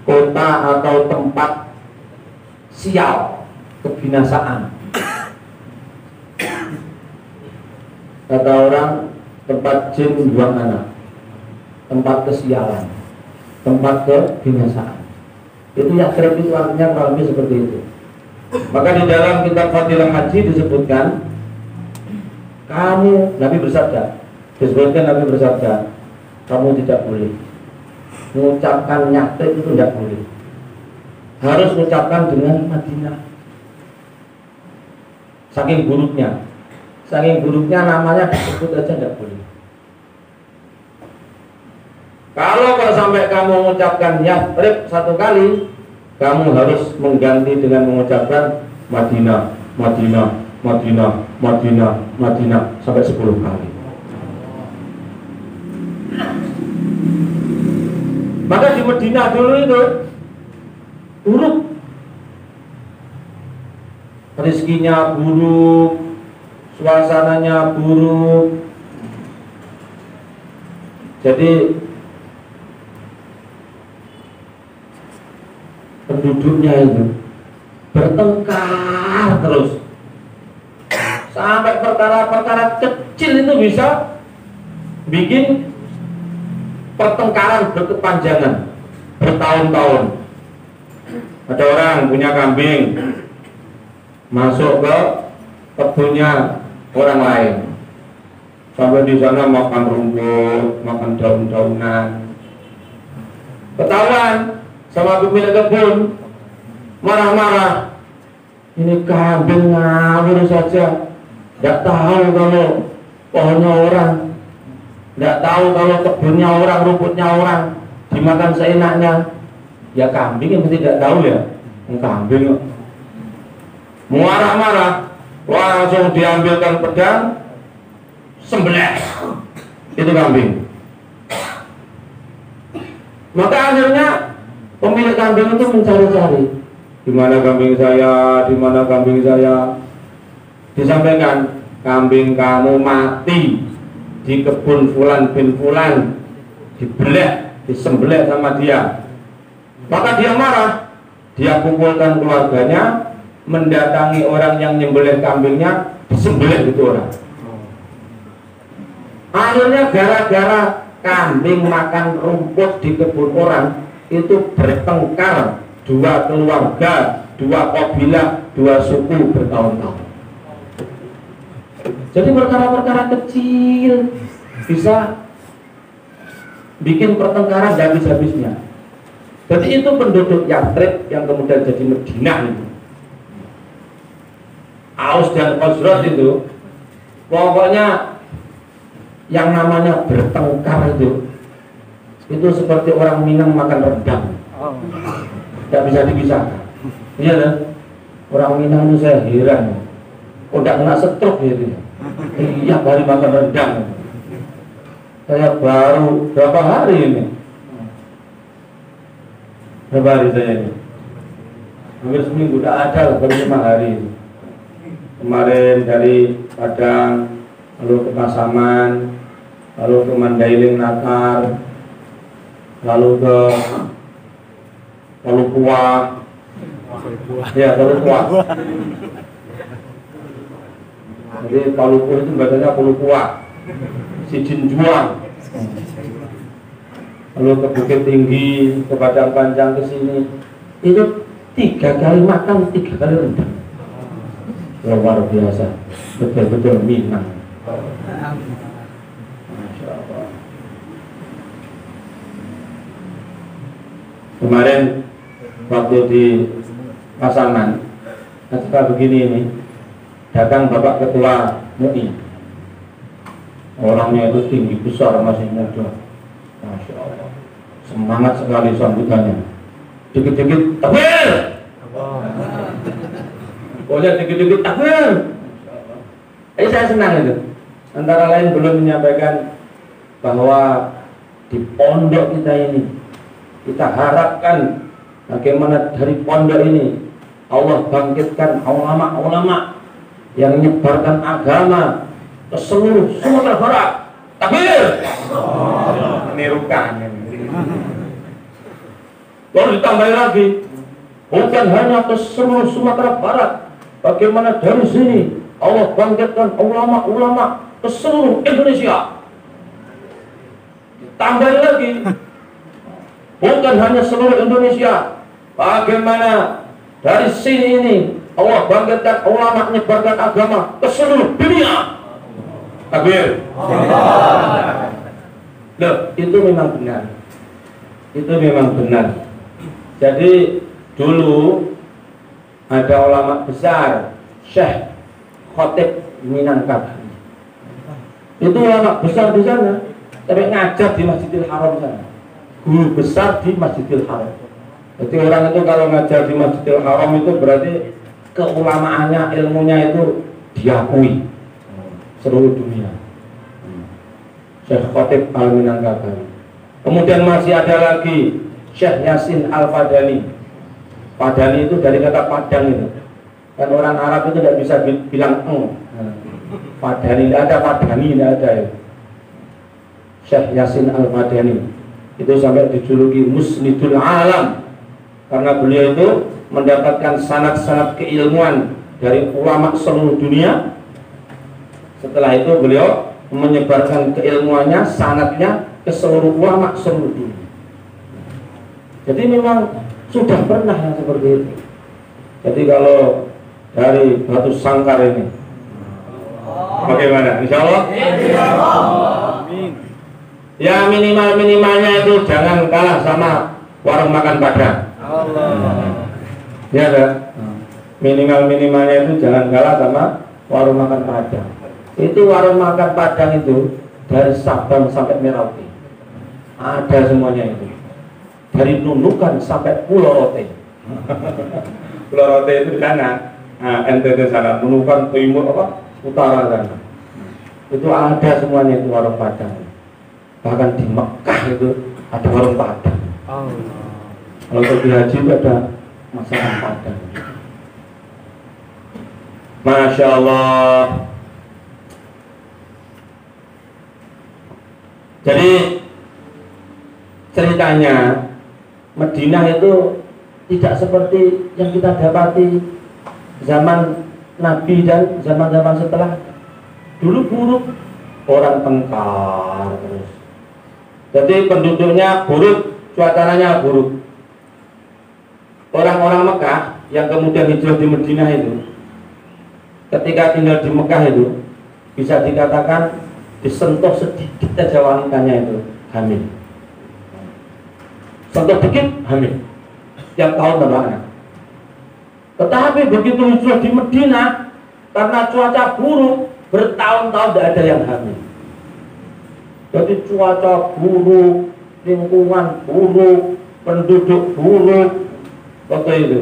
kota atau tempat sial, kebinasaan. Kata orang, tempat jin buang anak, tempat kesialan, tempat kebinasaan. Itu Yathrib itu artinya kurang lebih seperti itu. Maka di dalam kitab Fadilah Haji disebutkan, kamu, Nabi bersabda, kamu tidak boleh mengucapkan Yathrib, itu tidak boleh. Harus mengucapkan dengan Madinah. Saking buruknya namanya disebut aja tidak boleh. Kalau sampai kamu mengucapkan Yathrib satu kali, kamu harus mengganti dengan mengucapkan Madinah, Madinah, Madinah, Madinah, Madinah sampai 10 kali. Maka di Madinah dulu itu buruk, rezekinya buruk, suasananya buruk. Jadi penduduknya itu bertengkar terus, sampai perkara-perkara kecil itu bisa bikin pertengkaran berkepanjangan bertahun-tahun. Ada orang punya kambing, masuk ke kebunnya orang lain, sampai di sana makan rumput, makan daun-daunan. Ketahuan sama pemilik kebun, marah-marah. Ini kambing ngawur saja, tidak tahu kalau pohonnya orang, tidak tahu kalau kebunnya orang, rumputnya orang, dimakan seenaknya. Ya kambing yang tidak tahu ya, kambing. Marah-marah, langsung diambilkan pedang, sembelih itu kambing. Maka akhirnya pemilik kambing itu mencari-cari, di mana kambing saya, di mana kambing saya. Disampaikan, kambing kamu mati di kebun Fulan bin Fulan, dibeleh, disembelih sama dia. Maka dia marah, dia kumpulkan keluarganya, mendatangi orang yang nyembelih kambingnya, disembelih itu orang. Akhirnya gara-gara kambing makan rumput di kebun orang, itu bertengkar dua keluarga, dua kabilah, dua suku bertahun-tahun. Jadi perkara-perkara kecil bisa bikin pertengkaran dan habis-habisnya. Jadi itu penduduk Yathrib yang kemudian jadi Madinah itu. Aus dan Khazraj itu pokoknya yang namanya bertengkar itu seperti orang Minang makan rendang, tidak bisa dipisahkan. Iya kan? Orang Minang itu saya heran, kok tidak kena stroke gitu. Iya, baru makan rendang. Saya baru berapa hari ini? Berapa hari saya ini? Hampir seminggu, tidak ada, baru 5 hari. Kemarin dari Padang, lalu ke Pasaman, lalu ke Mandailing Natar, lalu ke Palupuah. Ya, Palupuah. Jadi Palupuah itu bacanya Palupuah, Sijin Juang. Lalu ke Bukit Tinggi, ke Padang Panjang, ke sini. Itu 3 kali makan, 3 kali rendang. Luar biasa, betul-betul Minang. Masya Allah. Kemarin waktu di Pasaman, ketika begini ini, datang Bapak Ketua MUI. Orangnya itu tinggi besar, masih muda. Masya Allah, semangat sekali sambutannya. Dikit-dikit takbir. Pokoknya dikit-dikit takbir. Saya senang itu. Antara lain belum menyampaikan bahwa di pondok kita ini, kita harapkan bagaimana dari pondok ini Allah bangkitkan ulama-ulama yang menyebarkan agama ke seluruh Sumatera Barat. Takbir. Menirukan ini. Lalu ditambah lagi, bukan hanya ke seluruh Sumatera Barat, bagaimana dari sini Allah bangkitkan ulama-ulama ke seluruh Indonesia. Ditambah lagi, bukan hanya seluruh Indonesia, bagaimana dari sini ini Allah bangkitkan ulama menyebarkan agama ke seluruh dunia. Takbir. Loh, itu memang benar. Itu memang benar. Jadi dulu ada ulama besar, Syekh Khatib Minangkabau. Itu ulama besar di sana, tapi ngajar di Masjidil Haram sana. Guru besar di Masjidil Haram. Jadi orang itu kalau ngajar di Masjidil Haram itu berarti keulamaannya, ilmunya itu diakui seluruh dunia. Syekh Khatib Al-Minangkabau. Kemudian masih ada lagi Syekh Yasin Al-Fadani. Padani itu dari kata Padang itu. Kan orang Arab itu tidak bisa bilang Padani, tidak ada Padani, tidak ada ya. Syekh Yasin Al-Fadani itu sampai dijuluki Musnidul Alam karena beliau itu mendapatkan sanad-sanad keilmuan dari ulama seluruh dunia. Setelah itu beliau menyebarkan keilmuannya, sanadnya ke seluruh ulama seluruh dunia. Jadi memang sudah pernah yang seperti itu. Jadi kalau dari Batu Sangkar ini bagaimana? Insya Allah. Ya minimalnya itu jangan kalah sama warung makan Padang. Ya kan? Minimalnya itu jangan kalah sama warung makan Padang. Itu warung makan Padang itu dari Sabang sampai Merauke ada semuanya itu. Dari Nunukan sampai Pulau Rote. Pulau Rote itu di sana, NTT sana, Nunukan timur apa? Utara sana. Itu ada semuanya itu warung Padang. Bahkan di Mekah itu ada warung Padang. Kalau pergi haji itu ada masakan Padang. Masya Allah. Jadi ceritanya Madinah itu tidak seperti yang kita dapati zaman Nabi dan zaman-zaman setelah. Dulu buruk, orang tengkar terus. Jadi penduduknya buruk, cuacanya buruk. Orang-orang Mekah yang kemudian hijrah di Madinah itu, ketika tinggal di Mekah itu, bisa dikatakan disentuh sedikit saja wanitanya itu hamil. Sentuh dikit hamil. Tiap tahun tambah anak. Tetapi begitu hijrah di Madinah, karena cuaca buruk, bertahun-tahun tidak ada yang hamil. Jadi cuaca buruk, lingkungan buruk, penduduk buruk, waktu itu.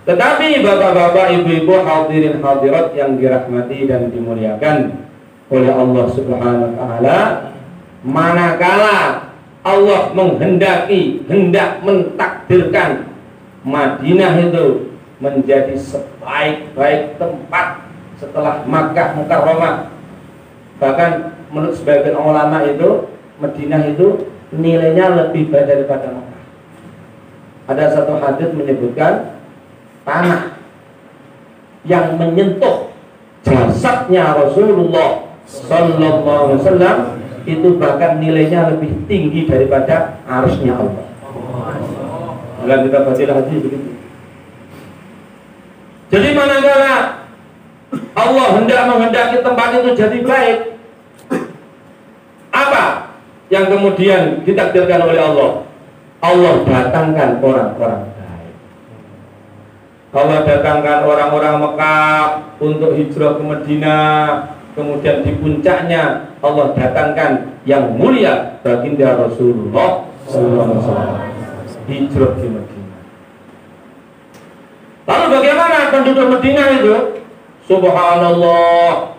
Tetapi bapak-bapak, ibu-ibu, hadirin hadirat yang dirahmati dan dimuliakan oleh Allah Subhanahu wa taala, manakala Allah hendak mentakdirkan Madinah itu menjadi sebaik-baik tempat setelah Makkah Mukarramah. Bahkan menurut sebagian ulama itu Madinah itu nilainya lebih baik daripada Makkah. Ada satu hadis menyebutkan tanah yang menyentuh jasadnya Rasulullah Sallallahu Alaihi Wasallam itu bahkan nilainya lebih tinggi daripada arsy-Nya Allah. Dalam kita baca hadis begitu. Jadi manakala Allah hendak menghendaki tempat itu jadi baik, apa yang kemudian ditakdirkan oleh Allah? Allah datangkan orang-orang baik. Allah datangkan orang-orang Mekah untuk hijrah ke Madinah. Kemudian di puncaknya Allah datangkan yang mulia baginda Rasulullah SAW hijrah di Madinah. Lalu bagaimana penduduk Madinah itu? Subhanallah,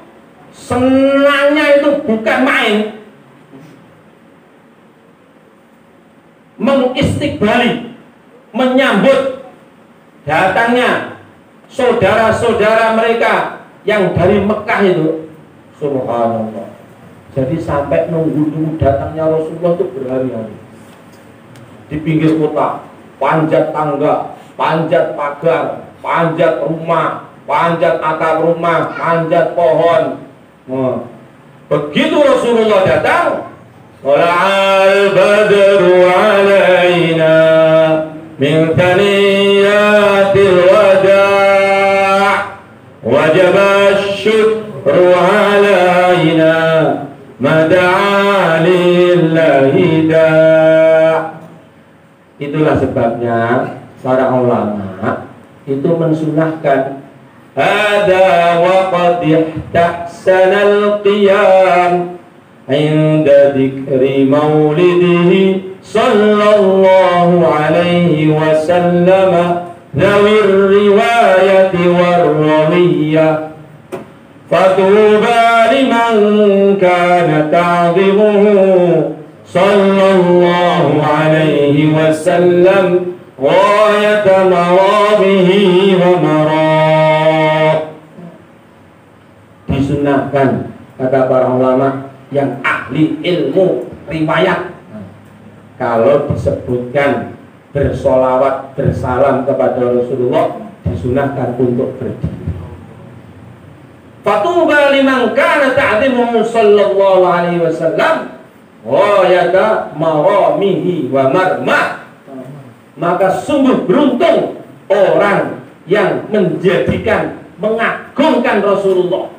senangnya itu bukan main. Mengistiqbali, menyambut datangnya saudara-saudara mereka yang dari Mekah itu. Subhanallah. Jadi sampai nunggu datangnya Rasulullah itu berhari-hari. Di pinggir kota, panjat tangga, panjat pagar, panjat rumah, panjat atap rumah, panjat pohon. Begitu Rasulullah datang, Tala'al badru alaina min thaniyatil wada' wajaba syukru alaina mada'a lillahi da'. Itulah sebabnya para ulama itu mensunahkan hada wa qad ihtasanal qiyam inda dzikri maulidihi sallallahu alaihi wasallam dzawir riwayati war rawiyah fatuba liman kana ta'zimuhu sallallahu alaihi wasallam ghayata marabihi wa marab. Disunahkan kata para ulama yang ahli ilmu riwayat, kalau disebutkan bersolawat bersalam kepada Rasulullah disunahkan untuk berdiri. Fatuba liman kana ta'zimuhu sallallahu alaihi wasallam ghayata maramihi wa marmah. Maka sungguh beruntung orang yang menjadikan, mengagungkan Rasulullah,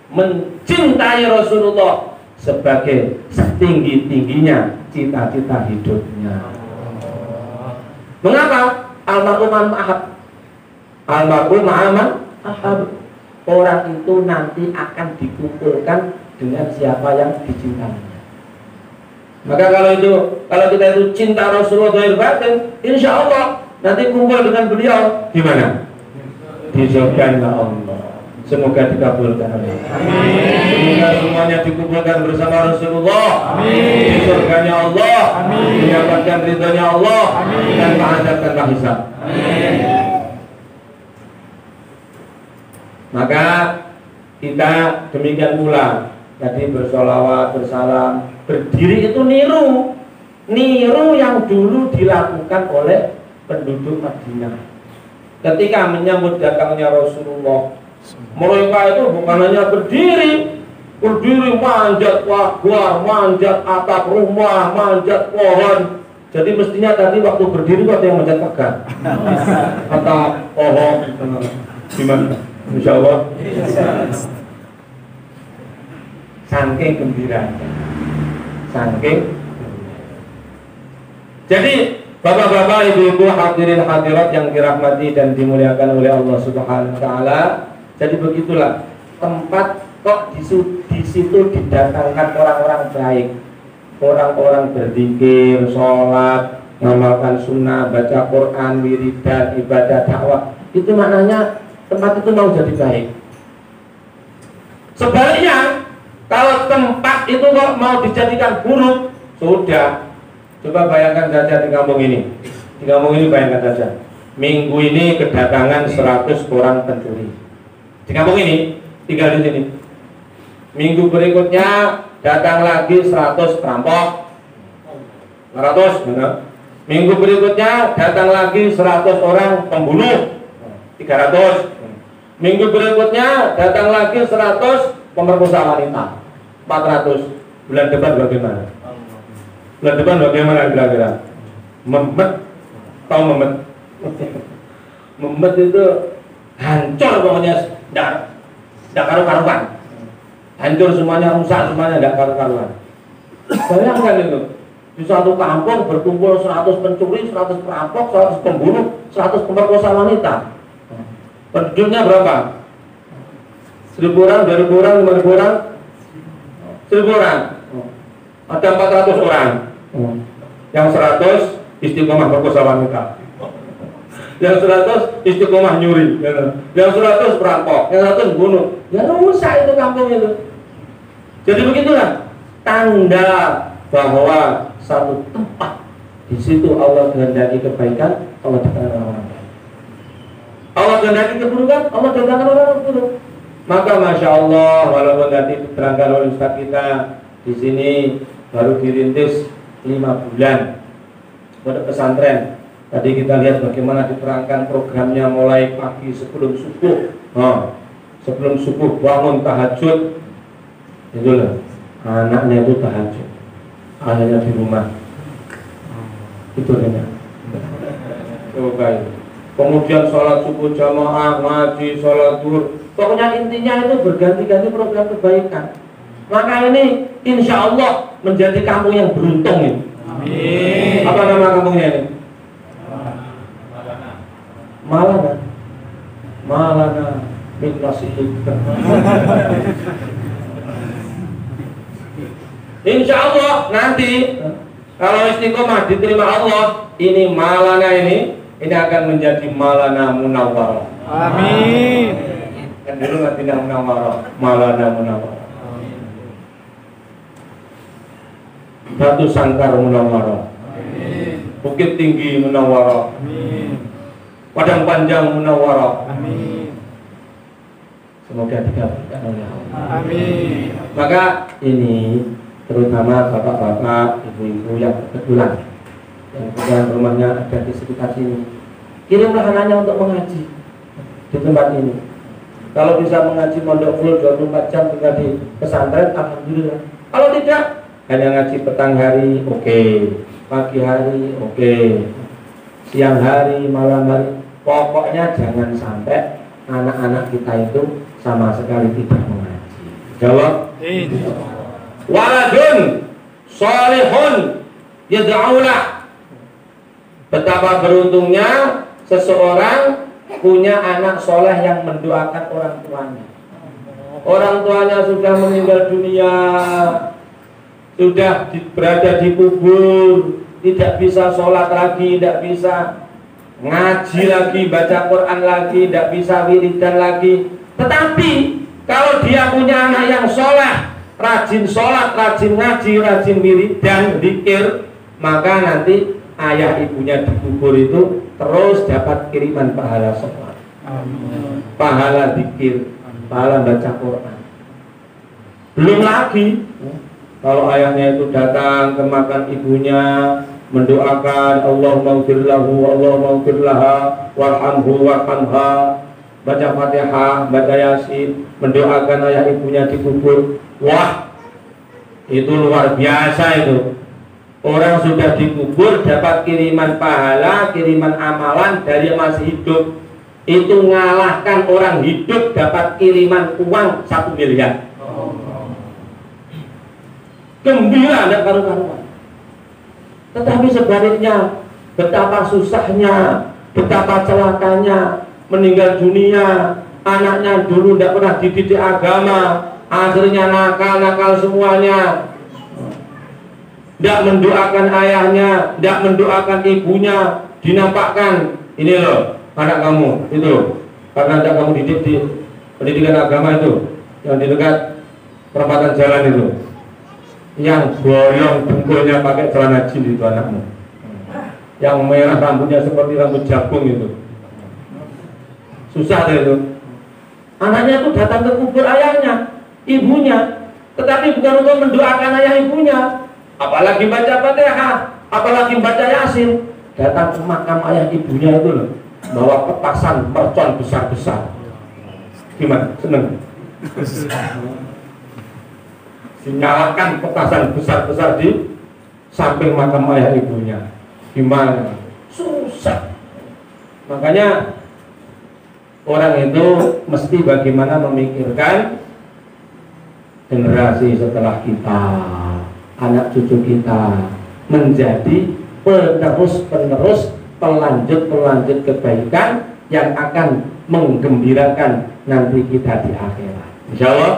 mencintai Rasulullah sebagai setinggi-tingginya cita-cita hidupnya. Mengapa? Almarhum ma'ahab. Almarhum ma'ahab. Orang itu nanti akan dikumpulkan dengan siapa yang dicintainya. Maka kalau kita itu cinta Rasulullah zahir batin, insya Allah nanti kumpul dengan beliau di mana? Di surga Allah. Semoga dikabulkan. Amin. Semoga semuanya dikumpulkan bersama Rasulullah. Amin. Di surganya Allah. Amin. Mendapatkan ridhonya Allah. Amin. Tanpa adab tanpa hisab. Amin. Maka kita demikian pula tadi bersolawat, bersalam, berdiri itu niru yang dulu dilakukan oleh penduduk Madinah ketika menyambut datangnya Rasulullah. Mereka itu bukan hanya berdiri manjat pagar, manjat atap rumah, manjat pohon. Jadi mestinya tadi waktu berdiri ada yang manjat pagar, atap pohon, gimana? Insya Allah. Saking gembiranya, saking. Jadi bapak-bapak, ibu-ibu, hadirin hadirat yang dirahmati dan dimuliakan oleh Allah Subhanahu wa taala. Jadi begitulah tempat kok di situ didatangkan orang-orang baik, orang-orang berzikir, sholat, mengamalkan sunnah, baca Quran, wiridan, ibadah, dakwah. Itu maknanya tempat itu mau jadi baik. Sebaliknya, kalau tempat itu kok mau dijadikan buruk, sudah. Coba bayangkan saja di kampung ini. Di kampung ini bayangkan saja. Minggu ini kedatangan 100 orang pencuri. Di kampung ini, tinggal di sini. Minggu berikutnya datang lagi 100 perampok. 100, benar. Minggu berikutnya datang lagi 100 orang pembunuh. 300. Minggu berikutnya datang lagi 100 pemerkosa wanita. 400. Bulan depan bagaimana? Bulan depan bagaimana kira-kira? Memet. Tahu memet? Memet itu hancur pokoknya, tidak karu-karuan. Hancur semuanya, rusak semuanya, tidak karu-karuan. Bayangkan itu. Di satu kampung berkumpul 100 pencuri, 100 perampok, 100 pembunuh, 100 pemerkosa wanita. Penduduknya berapa? 1.000 orang, 2.000 orang, 5.000 orang, 1.000 orang. Ada 400 orang. Yang 100 istiqomah perkosa wanita, yang 100 istiqomah nyuri, yang 100 perampok, yang 100 bunuh. Ya rusak itu kampung itu. Jadi begitulah tanda bahwa satu tempat di situ Allah kehendaki kebaikan, Allah datangkan orang baik. Allah kehendaki keburukan, Allah datangkan orang buruk. Maka masya Allah, walaupun tadi diterangkan oleh Ustaz kita di sini baru dirintis 5 bulan pada pesantren. Tadi kita lihat bagaimana diterangkan programnya mulai pagi sebelum subuh. Sebelum subuh bangun tahajud. Itulah anaknya itu tahajud, ayahnya di rumah. Itu hanya. Kemudian sholat subuh jamaah, ngaji, sholat zuhur. Pokoknya intinya itu berganti-ganti program kebaikan. Maka ini insya Allah menjadi kampung yang beruntung ini. Amin. Apa nama kampungnya ini? Malana. Malana min nasibik. Insya Allah nanti kalau istiqomah diterima Allah, ini Malana ini akan menjadi Malana Munawwarah. Amin. Kan dulu Madinah Munawwarah, Malana Munawwarah. Batu Sangkar Munawwarah, Bukit Tinggi Munawwarah, Padang Panjang Munawwarah. Semoga dikabulkan oleh Allah. Amin. Maka ini terutama bapak-bapak, ibu-ibu yang kebetulan rumahnya ada di sekitar sini, kirimlah anaknya untuk mengaji di tempat ini. Kalau bisa mengaji mondok full 24 jam tinggal di pesantren, alhamdulillah. Kalau tidak, hanya ngaji petang hari, oke. Pagi hari, oke. Siang hari, malam hari. Pokoknya jangan sampai anak-anak kita itu sama sekali tidak mengaji. Jawab. Waladun solihun yad'aulah. Betapa beruntungnya seseorang punya anak soleh yang mendoakan orang tuanya. Orang tuanya sudah meninggal dunia, sudah berada di kubur, tidak bisa sholat lagi, tidak bisa ngaji lagi, baca Quran lagi, tidak bisa wiridan lagi. Tetapi kalau dia punya anak yang soleh, rajin sholat, rajin ngaji, rajin wiridan, zikir, maka nanti ayah ibunya di kubur itu terus dapat kiriman pahala sholat, pahala zikir, pahala baca Quran. Belum lagi kalau ayahnya itu datang ke makam ibunya, mendoakan Allah maghfir lahu, Allah maghfir laha, warhamhu warhamha, baca Fatihah, baca Yasin, mendoakan ayah ibunya di kubur. Wah, itu luar biasa itu. Orang sudah dikubur dapat kiriman pahala, kiriman amalan dari yang masih hidup. Itu ngalahkan orang hidup dapat kiriman uang 1 miliar. Gembira tidak karu-karuan. Tetapi sebaliknya, betapa susahnya, betapa celakanya, meninggal dunia, anaknya dulu tidak pernah dididik agama, akhirnya nakal-nakal semuanya. Tidak mendoakan ayahnya, tidak mendoakan ibunya, dinampakkan ini loh anak kamu itu loh, karena tidak kamu didik di pendidikan agama itu yang di dekat perempatan jalan itu, yang boyong dengkulnya pakai celana jin itu anakmu, yang merah rambutnya seperti rambut jagung itu, susah deh itu. Anaknya itu datang ke kubur ayahnya, ibunya, tetapi bukan untuk mendoakan ayah ibunya, apalagi baca Fatihah, apalagi baca Yasin. Datang ke makam ayah ibunya itu loh, bawa petasan mercon besar-besar. Gimana? Seneng? Dinyalakan petasan besar-besar di samping makam ayah ibunya. Gimana? Susah. Makanya orang itu mesti bagaimana memikirkan generasi setelah kita, anak cucu kita, menjadi penerus-penerus, pelanjut-pelanjut kebaikan yang akan menggembirakan nanti kita di akhirat. Insya Allah.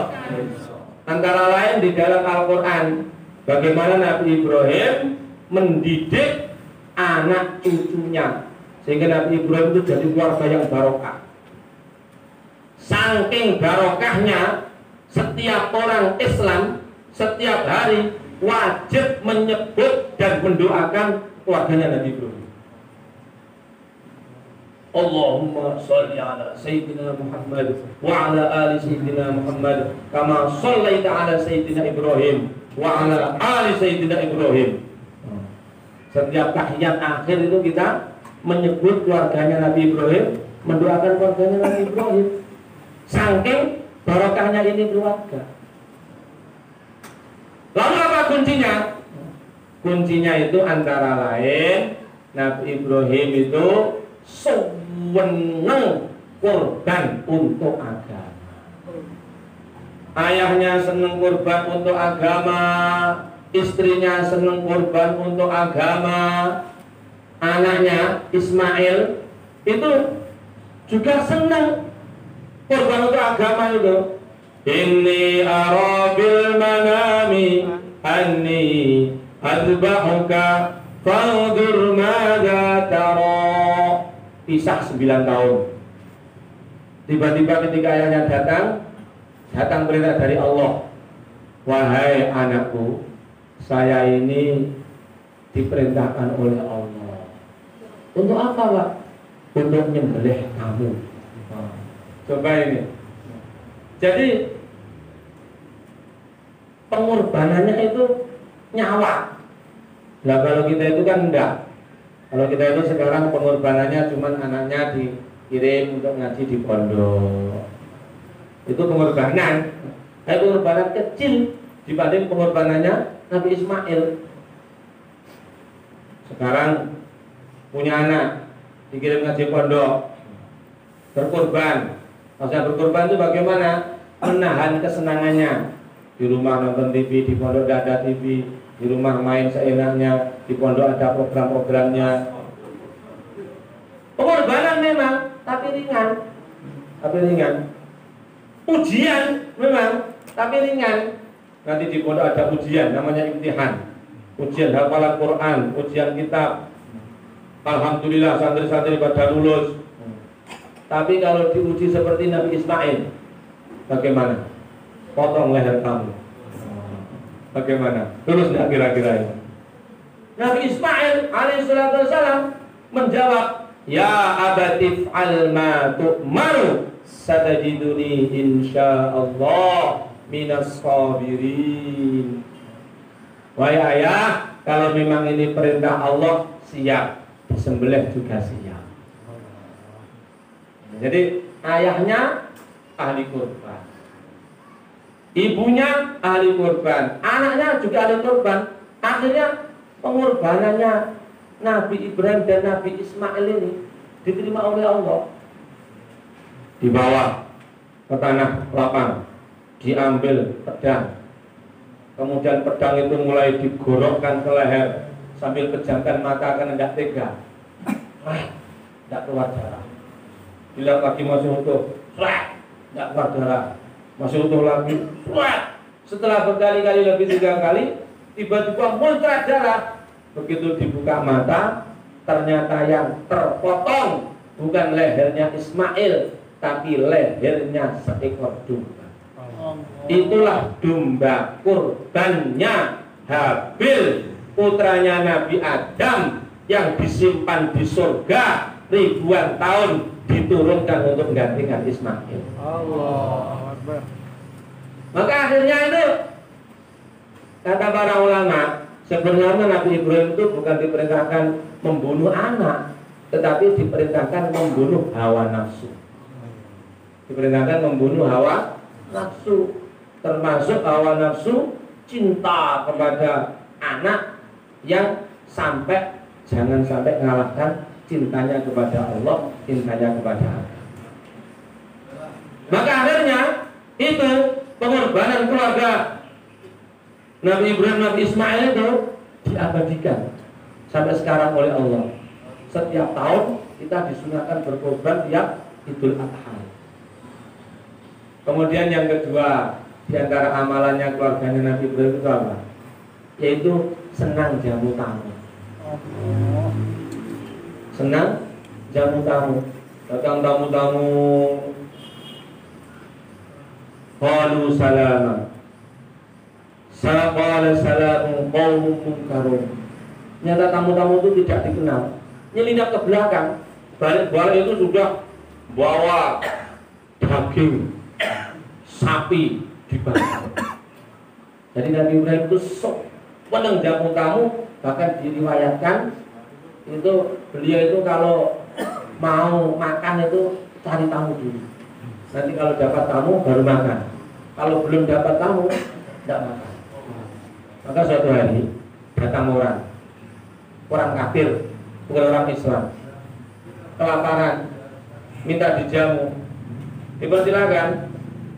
Antara lain di dalam Al-Quran, bagaimana Nabi Ibrahim mendidik anak cucunya, sehingga Nabi Ibrahim itu jadi keluarga yang barokah. Saking barokahnya, setiap orang Islam setiap hari wajib menyebut dan mendoakan keluarganya Nabi Ibrahim. Allahumma sholli ala Sayyidina Muhammad wa ala ali Sayyidina Muhammad kama shollaita ala Sayyidina Ibrahim wa ala ali Sayyidina Ibrahim. Setiap tahiyat akhir itu kita menyebut keluarganya Nabi Ibrahim, mendoakan keluarganya Nabi Ibrahim. Saking barokahnya ini keluarga. Lalu apa kuncinya? Kuncinya itu antara lain Nabi Ibrahim itu seneng kurban untuk agama. Ayahnya seneng kurban untuk agama, istrinya seneng kurban untuk agama, anaknya Ismail itu juga seneng kurban untuk agama itu. Inni arabil manami anni adbahuka fanzur madza tara. Pisah 9 tahun. Tiba-tiba ketika ayahnya datang perintah dari Allah. Wahai anakku, saya ini diperintahkan oleh Allah. Untuk apa, Pak? Untuk menyembelih kamu. Coba ini. Jadi pengorbanannya itu nyawa. Nah kalau kita itu kan enggak. Kalau kita itu sekarang pengorbanannya cuma anaknya dikirim untuk ngaji di pondok. Itu pengorbanan. Pengorbanan kecil dibanding pengorbanannya Nabi Ismail. Sekarang punya anak dikirim ngaji pondok, berkorban. Maksudnya berkorban itu bagaimana? Menahan kesenangannya. Di rumah nonton TV, di pondok tidak ada TV. Di rumah main seenaknya, di pondok ada program-programnya. Pengorbanan memang, tapi ringan. Ujian memang, tapi ringan. Nanti di pondok ada ujian, namanya imtihan. Ujian hafalan Quran, ujian kitab. Alhamdulillah santri-santri pada lulus. Tapi kalau diuji seperti Nabi Ismail, bagaimana? Potong leher kamu. Bagaimana? Terus tidak kira-kira ini? Nabi Ismail alaihissalam menjawab, Ya abatif al-ma tu'maru satajiduni insyaallah minas sabirin. Wahai ayah, kalau memang ini perintah Allah, siap. Disembelih juga siap. Jadi ayahnya ahli kurban, ibunya ahli kurban, anaknya juga ahli kurban. Akhirnya pengorbanannya Nabi Ibrahim dan Nabi Ismail ini diterima oleh Allah. Dibawa ke tanah lapang, diambil pedang, kemudian pedang itu mulai digorokkan ke leher sambil pejamkan mata karena tidak tega. Tidak keluar darah. Bila lagi masih utuh, tidak keluar darah. Masih utuh lagi, setelah berkali-kali lebih 3 kali, tiba-tiba muncrat darah. Begitu dibuka mata, ternyata yang terpotong bukan lehernya Ismail, tapi lehernya seekor domba. Itulah domba kurbannya Habil, putranya Nabi Adam, yang disimpan di surga ribuan tahun, diturunkan untuk menggantikan Ismail. Allah Akbar. Maka akhirnya itu kata para ulama, sebenarnya Nabi Ibrahim itu bukan diperintahkan membunuh anak, tetapi diperintahkan membunuh hawa nafsu. Diperintahkan membunuh hawa nafsu, termasuk hawa nafsu cinta kepada anak yang jangan sampai mengalahkan cintanya kepada Allah, cintanya kepada agama. Maka akhirnya itu pengorbanan keluarga Nabi Ibrahim, Nabi Ismail itu diabadikan sampai sekarang oleh Allah. Setiap tahun kita disunahkan berkorban tiap Idul Adha. Kemudian yang kedua, di antara amalannya keluarganya Nabi Ibrahim itu apa? Yaitu senang jamu tamu. Senang jamu tamu. Datang tamu-tamu, qalu salama. Qala salamun qaumun munkarun. Nyata tamu-tamu itu tidak dikenal. Nyelinap ke belakang, balik-balik itu sudah bawa daging sapi dibakar. Jadi Nabi Ibrahim itu sok senang jamu tamu, bahkan diriwayatkan itu beliau itu kalau mau makan itu cari tamu dulu. Nanti kalau dapat tamu baru makan. Kalau belum dapat tamu tidak makan. Maka suatu hari datang orang kafir, bukan orang Islam, kelaparan, minta dijamu, dipersilakan.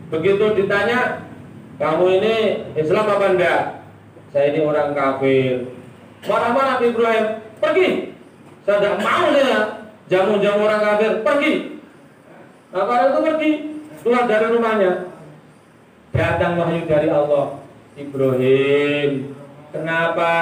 Begitu ditanya, kamu ini Islam apa enggak? Saya ini orang kafir. Marah-marah Nabi Ibrahim, pergi. Saya tidak mau ya jamu-jamu orang kafir, pergi. Nah, orang itu pergi, keluar dari rumahnya. Datang wahyu dari Allah, Ibrahim, kenapa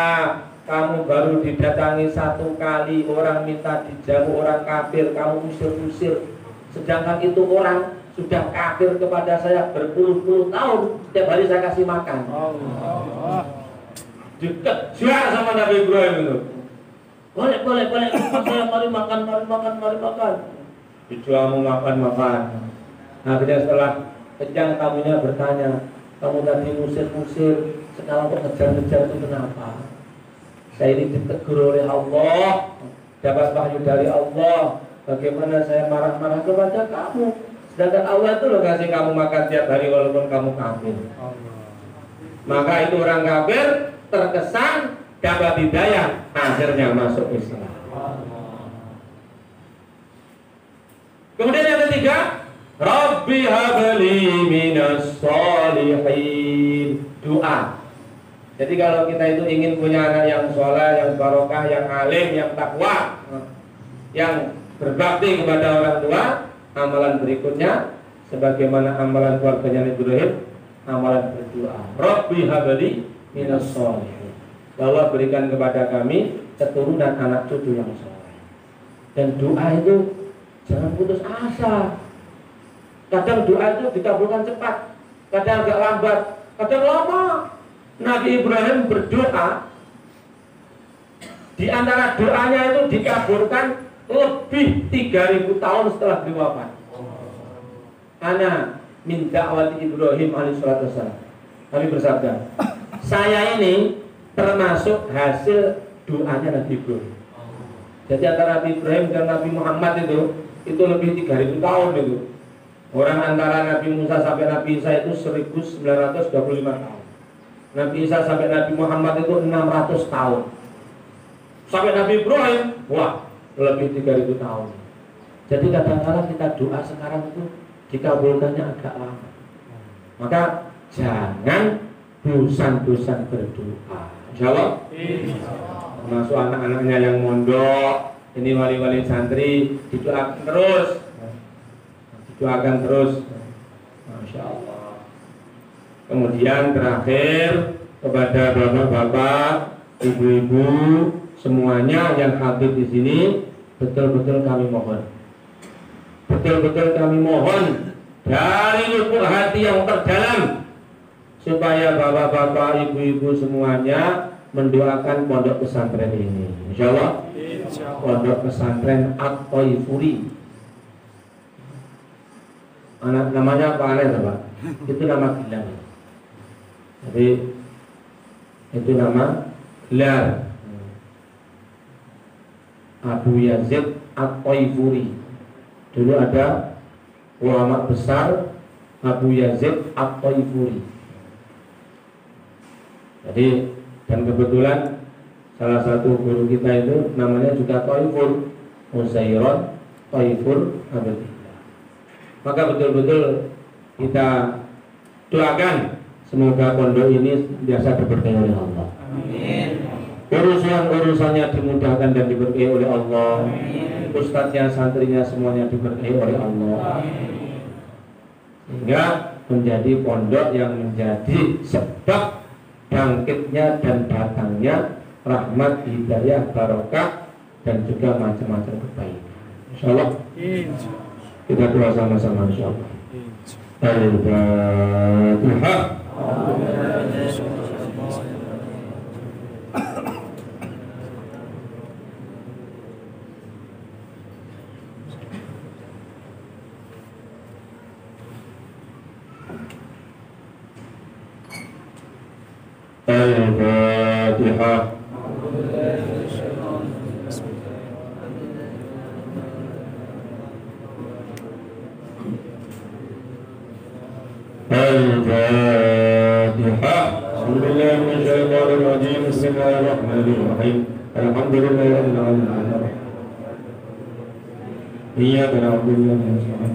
kamu baru didatangi satu kali orang minta dijamu orang kafir, kamu usir-usir, sedangkan itu orang sudah kafir kepada saya berpuluh-puluh tahun, setiap hari saya kasih makan. Dikejar sama Nabi Ibrahim itu. Boleh, saya mari makan. Dijamu makan. Akhirnya setelah kenyang tamunya bertanya, kamu tadi musir-musir, sekarang kok ngejar-ngejar itu kenapa? Saya ini ditegur oleh Allah, dapat wahyu dari Allah. Bagaimana saya marah-marah kepada kamu? Sedangkan Allah itu loh kasih kamu makan tiap hari walaupun kamu kafir. Maka itu orang kafir terkesan dapat hidayah, akhirnya masuk Islam. Kemudian yang ketiga, Rabbi habli minas sholihin, doa. Jadi kalau kita itu ingin punya anak yang soleh, yang barokah, yang alim, yang takwa, yang berbakti kepada orang tua, amalan berikutnya sebagaimana amalan keluarganya Ibrahim, amalan berdoa. Rabbi habli minas sholihin. Allah berikan kepada kami keturunan anak cucu yang soleh. Dan doa itu jangan putus asa. Kadang doa itu dikabulkan cepat, kadang agak lambat, kadang lama. Nabi Ibrahim berdoa, di antara doanya itu dikabulkan lebih 3000 tahun setelah beliau wafat. Ana min da'wati Ibrahim alaihissalatu wassalam. Kami bersabda, saya ini termasuk hasil doanya Nabi Ibrahim. Jadi antara Nabi Ibrahim dan Nabi Muhammad itu lebih 3000 tahun itu. Orang antara Nabi Musa sampai Nabi Isa itu 1925 tahun. Nabi Isa sampai Nabi Muhammad itu 600 tahun. Sampai Nabi Ibrahim, wah, lebih 3000 tahun. Jadi kadang-kadang kita doa sekarang itu dikabulkannya agak lama. Maka jangan bosan-bosan berdoa. Insyaallah. Termasuk anak-anaknya yang mondok, ini wali-wali santri, didoakan terus. Doakan terus, Masya Allah. Kemudian terakhir kepada bapak-bapak, ibu-ibu, semuanya yang hadir di sini, betul-betul kami mohon, dari lubuk hati yang terdalam, supaya bapak-bapak, ibu-ibu semuanya mendoakan pondok pesantren ini. Insya Allah, pondok pesantren At-Thaifuri. Anak namanya apa aneh Pak? Itu nama gelar. Jadi itu nama gelar Abu Yazid At-Thaifuri. Dulu ada ulama besar Abu Yazid At-Thaifuri. Jadi dan kebetulan salah satu guru kita itu namanya juga Thaifur Uzairon Thaifur Abadi. Maka betul-betul kita doakan semoga pondok ini biasa diberkahi oleh Allah. Amin. urusannya dimudahkan dan diberkahi oleh Allah. Ustadznya, santrinya semuanya diberkahi oleh Allah, sehingga menjadi pondok yang menjadi sebab bangkitnya dan datangnya rahmat, hidayah, barokah, dan juga macam-macam kebaikan. Insyaallah kita doa sama-sama insyaallah. Al-Fatihah. Al-Fatihah. Al-Fatihah. Bismillahirrahmanirrahim. Bismillahirrahmanirrahim. Alhamdulillahirabbil alamin. Iyyaka na'budu wa iyyaka nasta'in.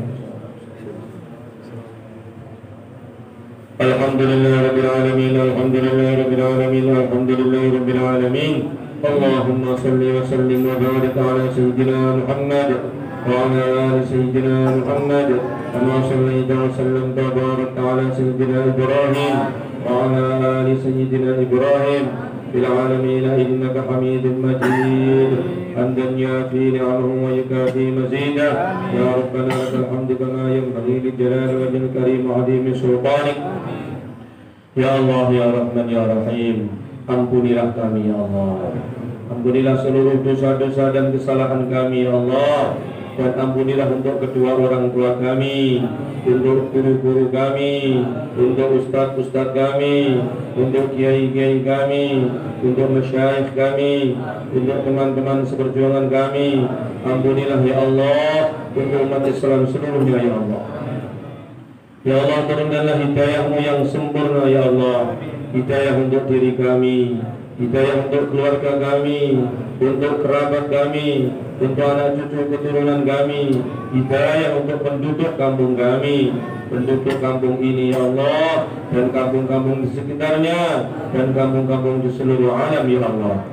Alhamdulillahirabbil alamin. Alhamdulillahirabbil alamin. Alhamdulillahirabbil alamin. Allahumma shalli wa sallim wa barik ala sayyidina Muhammad wa ala ali sayyidina Muhammad. Kama shallaita wa sallamta wa barakta ala sayyidina Ibrahim wa ala ali sayyidina Ibrahim fil alamin innaka Hamidum Majid. Hamdan yafi ni'amahu wa yukafi mazidah. Ya Rabbana lakal hamdu kama yanbaghi li jalali wajhil karim wa 'azimi sultanik. Ya Allah, ya Rahman, ya Rahim, ampunilah kami ya Allah. Ampunilah seluruh dosa-dosa dan kesalahan kami ya Allah. Dan ampunilah untuk kedua orang tua kami, untuk guru-guru kami, untuk ustadz-ustadz kami, untuk kiai-kiai kami, untuk masyayikh kami, untuk teman-teman seperjuangan kami. Ampunilah ya Allah untuk umat Islam seluruhnya ya Allah. Ya Allah, turunkanlah hidayah-Mu yang sempurna ya Allah. Hidayah untuk diri kami, hidayah untuk keluarga kami, untuk kerabat kami, untuk anak cucu keturunan kami, hidayah untuk penduduk kampung kami, penduduk kampung ini ya Allah, dan kampung-kampung di sekitarnya, dan kampung-kampung di seluruh alam ya Allah.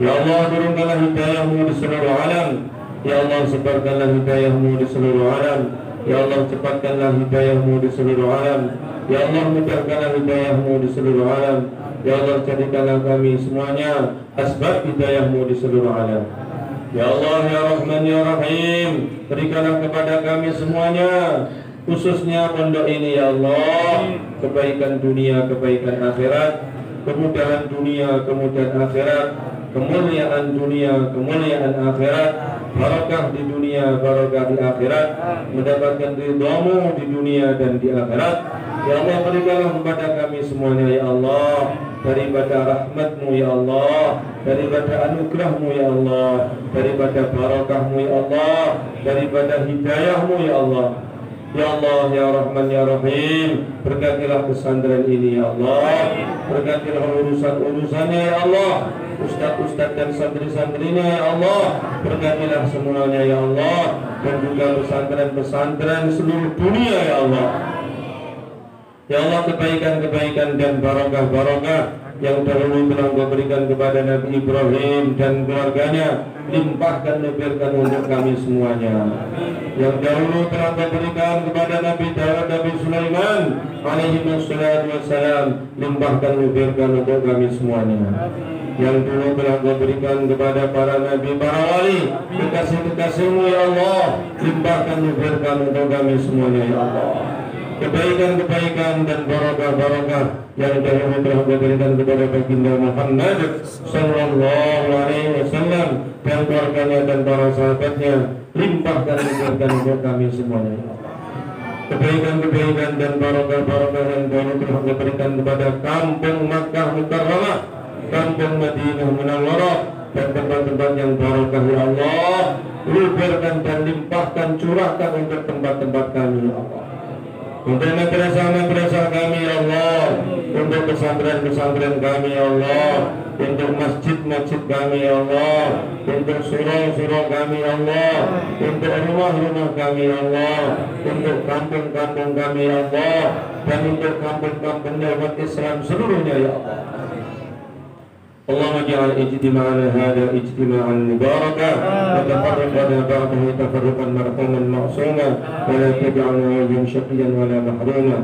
Ya Allah, turunkanlah hidayah-Mu di seluruh alam. Ya Allah, sebarkanlah hidayah-Mu di seluruh alam. Ya Allah, cepatkanlah hidayah-Mu di seluruh alam. Ya Allah, mudahkanlah hidayah-Mu di seluruh alam. Ya Allah, jadikanlah kami semuanya asbab hidayah-Mu di seluruh alam. Ya Allah, ya Rahman, ya Rahim, berikanlah kepada kami semuanya, khususnya pondok ini ya Allah, kebaikan dunia, kebaikan akhirat, kemudahan dunia, kemudahan akhirat, kemuliaan dunia, kemuliaan akhirat, barakah di dunia, barakah di akhirat, mendapatkan ridha-Mu di dunia dan di akhirat. Ya Allah, berikanlah kepada kami semuanya ya Allah, daripada rahmat-Mu ya Allah, daripada anugerah-Mu ya Allah, daripada barakah-Mu ya Allah, daripada hidayah-Mu ya Allah. Ya Allah, ya Rahman, ya Rahim, berkatilah pesantren ini ya Allah, berkatilah urusan-urusannya ya Allah, ustaz-ustaz dan santri-santrinya ya Allah, berkatilah semuanya ya Allah, dan juga pesantren-pesantren seluruh dunia ya Allah. Ya Allah, kebaikan-kebaikan dan barakah-barakah yang dahulu telah Engkau berikan kepada Nabi Ibrahim dan keluarganya, limpahkan, lebihkan untuk kami semuanya. Yang dahulu telah Engkau berikan kepada Nabi Dawud, Nabi Sulaiman alaihi wassalatu wassalam, limpahkan, lebihkan untuk kami semuanya. Yang dulu telah Engkau berikan kepada para nabi, para wali, kekasih-kekasih-Mu ya Allah, limpahkan, lebihkan untuk kami semuanya ya Allah. Kebaikan-kebaikan dan barakah-barakah yang dahulu telah Engkau berikan kepada baginda Muhammad sallallahu alaihi wasallam dan keluarganya dan para sahabatnya, limpahkan, lebihkan untuk kami semuanya. Kebaikan-kebaikan dan barakah-barakah yang dahulu telah Engkau berikan kepada kampung Makkah Mukarramah, kampung Madinah Munawwarah, dan tempat-tempat yang barakah ya Allah, libirkan dan limpahkan, curahkan untuk tempat-tempat kami ya Allah, untuk madrasah-madrasah kami ya Allah, untuk pesantren-pesantren kami ya Allah, untuk masjid-masjid kami ya Allah, untuk surau-surau kami ya Allah, untuk rumah-rumah kami ya Allah, untuk kampung-kampung kami ya Allah, dan untuk kampung-kampungnya umat Islam seluruhnya ya Allah. اللهم اجعل اجتماعنا هذا اجتماعا مباركا وتفرقنا بعده تفرقا مرحوما معصوما ولا تجعلنا منهم شقيا ولا محروما.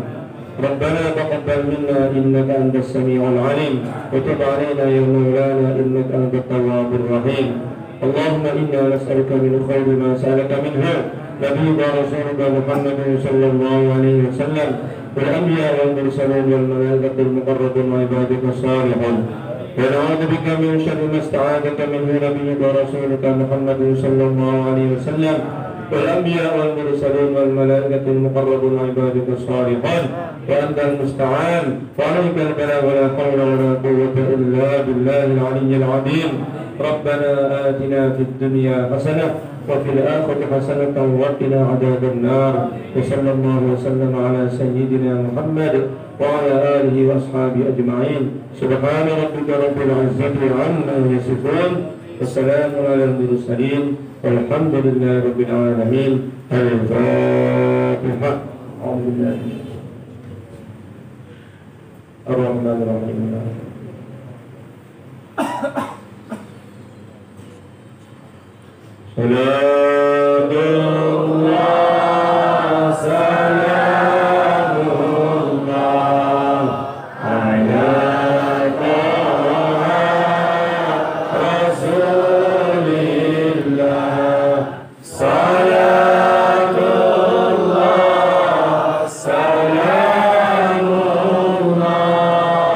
ربنا تقبل منا انك انت السميع العليم وتب علينا يا مولانا انك انت التواب الرحيم. اللهم انا نسالك من خير ما سالك منه نبيك ورسولك محمد صلى الله عليه وسلم والانبياء والمرسلين والملائكه المقربون وعبادك الصالحون، ونعوذ بك من شر ما استعاذك منه نبيك ورسولك محمد صلى الله عليه وسلم والأنبياء والمرسلين والملائكة المقربون وعبادك الصالحون، وأنت المستعان وعليك البلاغ ولا حول ولا قوة إلا بالله العلي العظيم. ربنا آتنا في الدنيا حسنة وفي الآخرة حسنة وقنا عذاب النار. وصلى الله وسلم على سيدنا محمد وعلى آله وأصحابه أجمعين. سبحان ربك رب العزة عما يصفون والسلام على المرسلين والحمد لله رب العالمين. الفاتحة. أعوذ بالله الرحمن الرحيم. صلاة الله سلام الله على رسول الله. صلاة الله سلام الله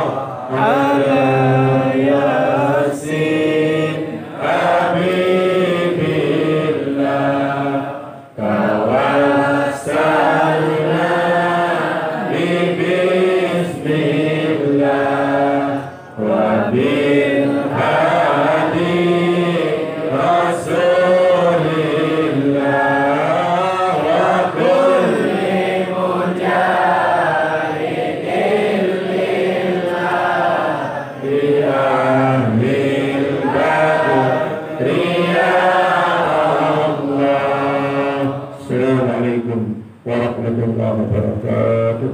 على ياسين حبيب الله. توسلنا ببسم الله وبالهادي رسول الله وكل مجاهد لله بأهل البدر يا الله. السلام عليكم ورحمة الله وبركاته.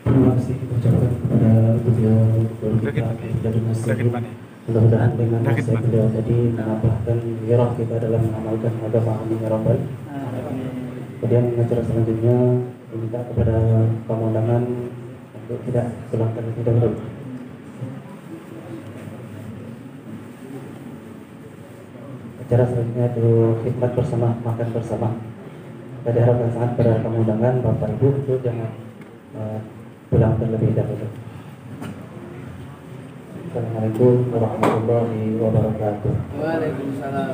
Terima kasih kita ucapkan kepada beliau guru kita dari Masjid. Mudah-mudahan dengan nasihat beliau tadi menambahkan gairah kita dalam mengamalkan agama ini ya Rabbal. Kemudian acara selanjutnya diminta kepada pemandangan untuk tidak pulang terlebih dahulu. Acara selanjutnya itu khidmat bersama, makan bersama. Kita diharapkan sangat pada pemandangan Bapak Ibu itu jangan pulang terlebih dahulu. Assalamualaikum warahmatullahi wabarakatuh. Waalaikumsalam.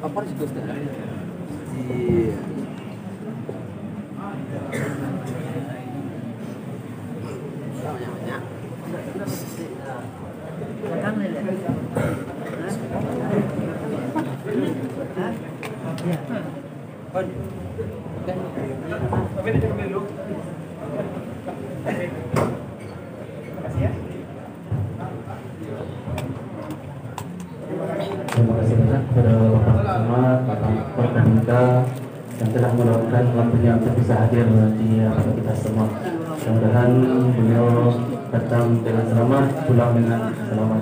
Apa sih Ustaz? Iya. Terima kasih banyak kepada Bapak Camat, Bapak Pemerintah yang telah meluangkan waktunya untuk bisa hadir di hadapan kita semua. Mudah-mudahan beliau datang dengan selamat, pulang dengan selamat.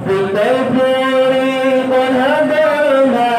في الطيب قد هدرنا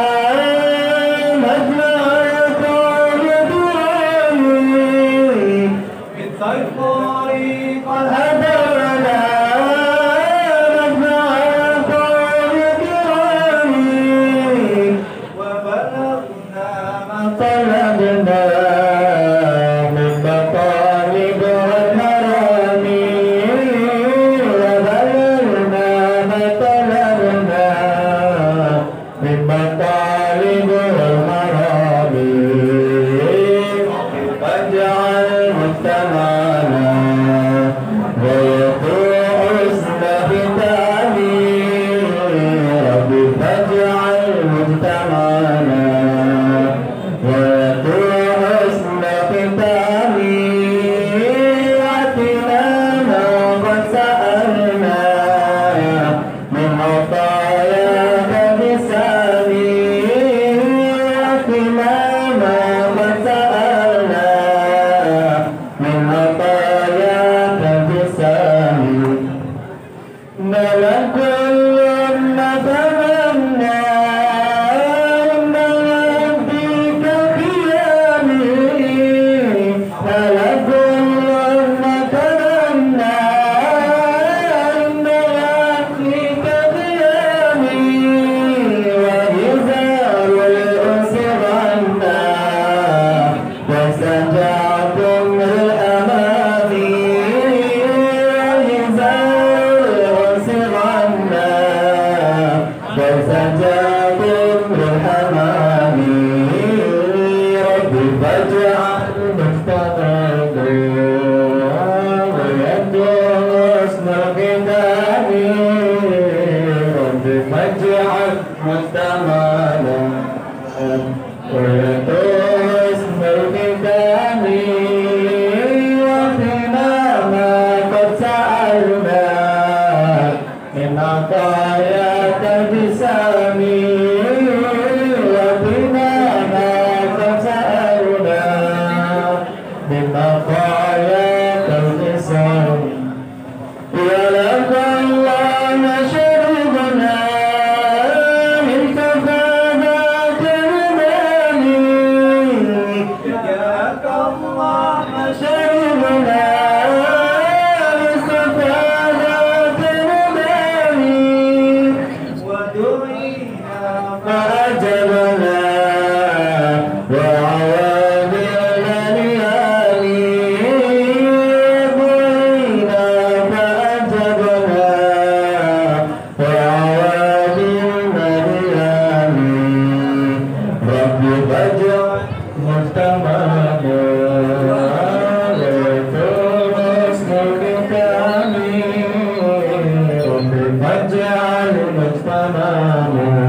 واجعل مجتمعنا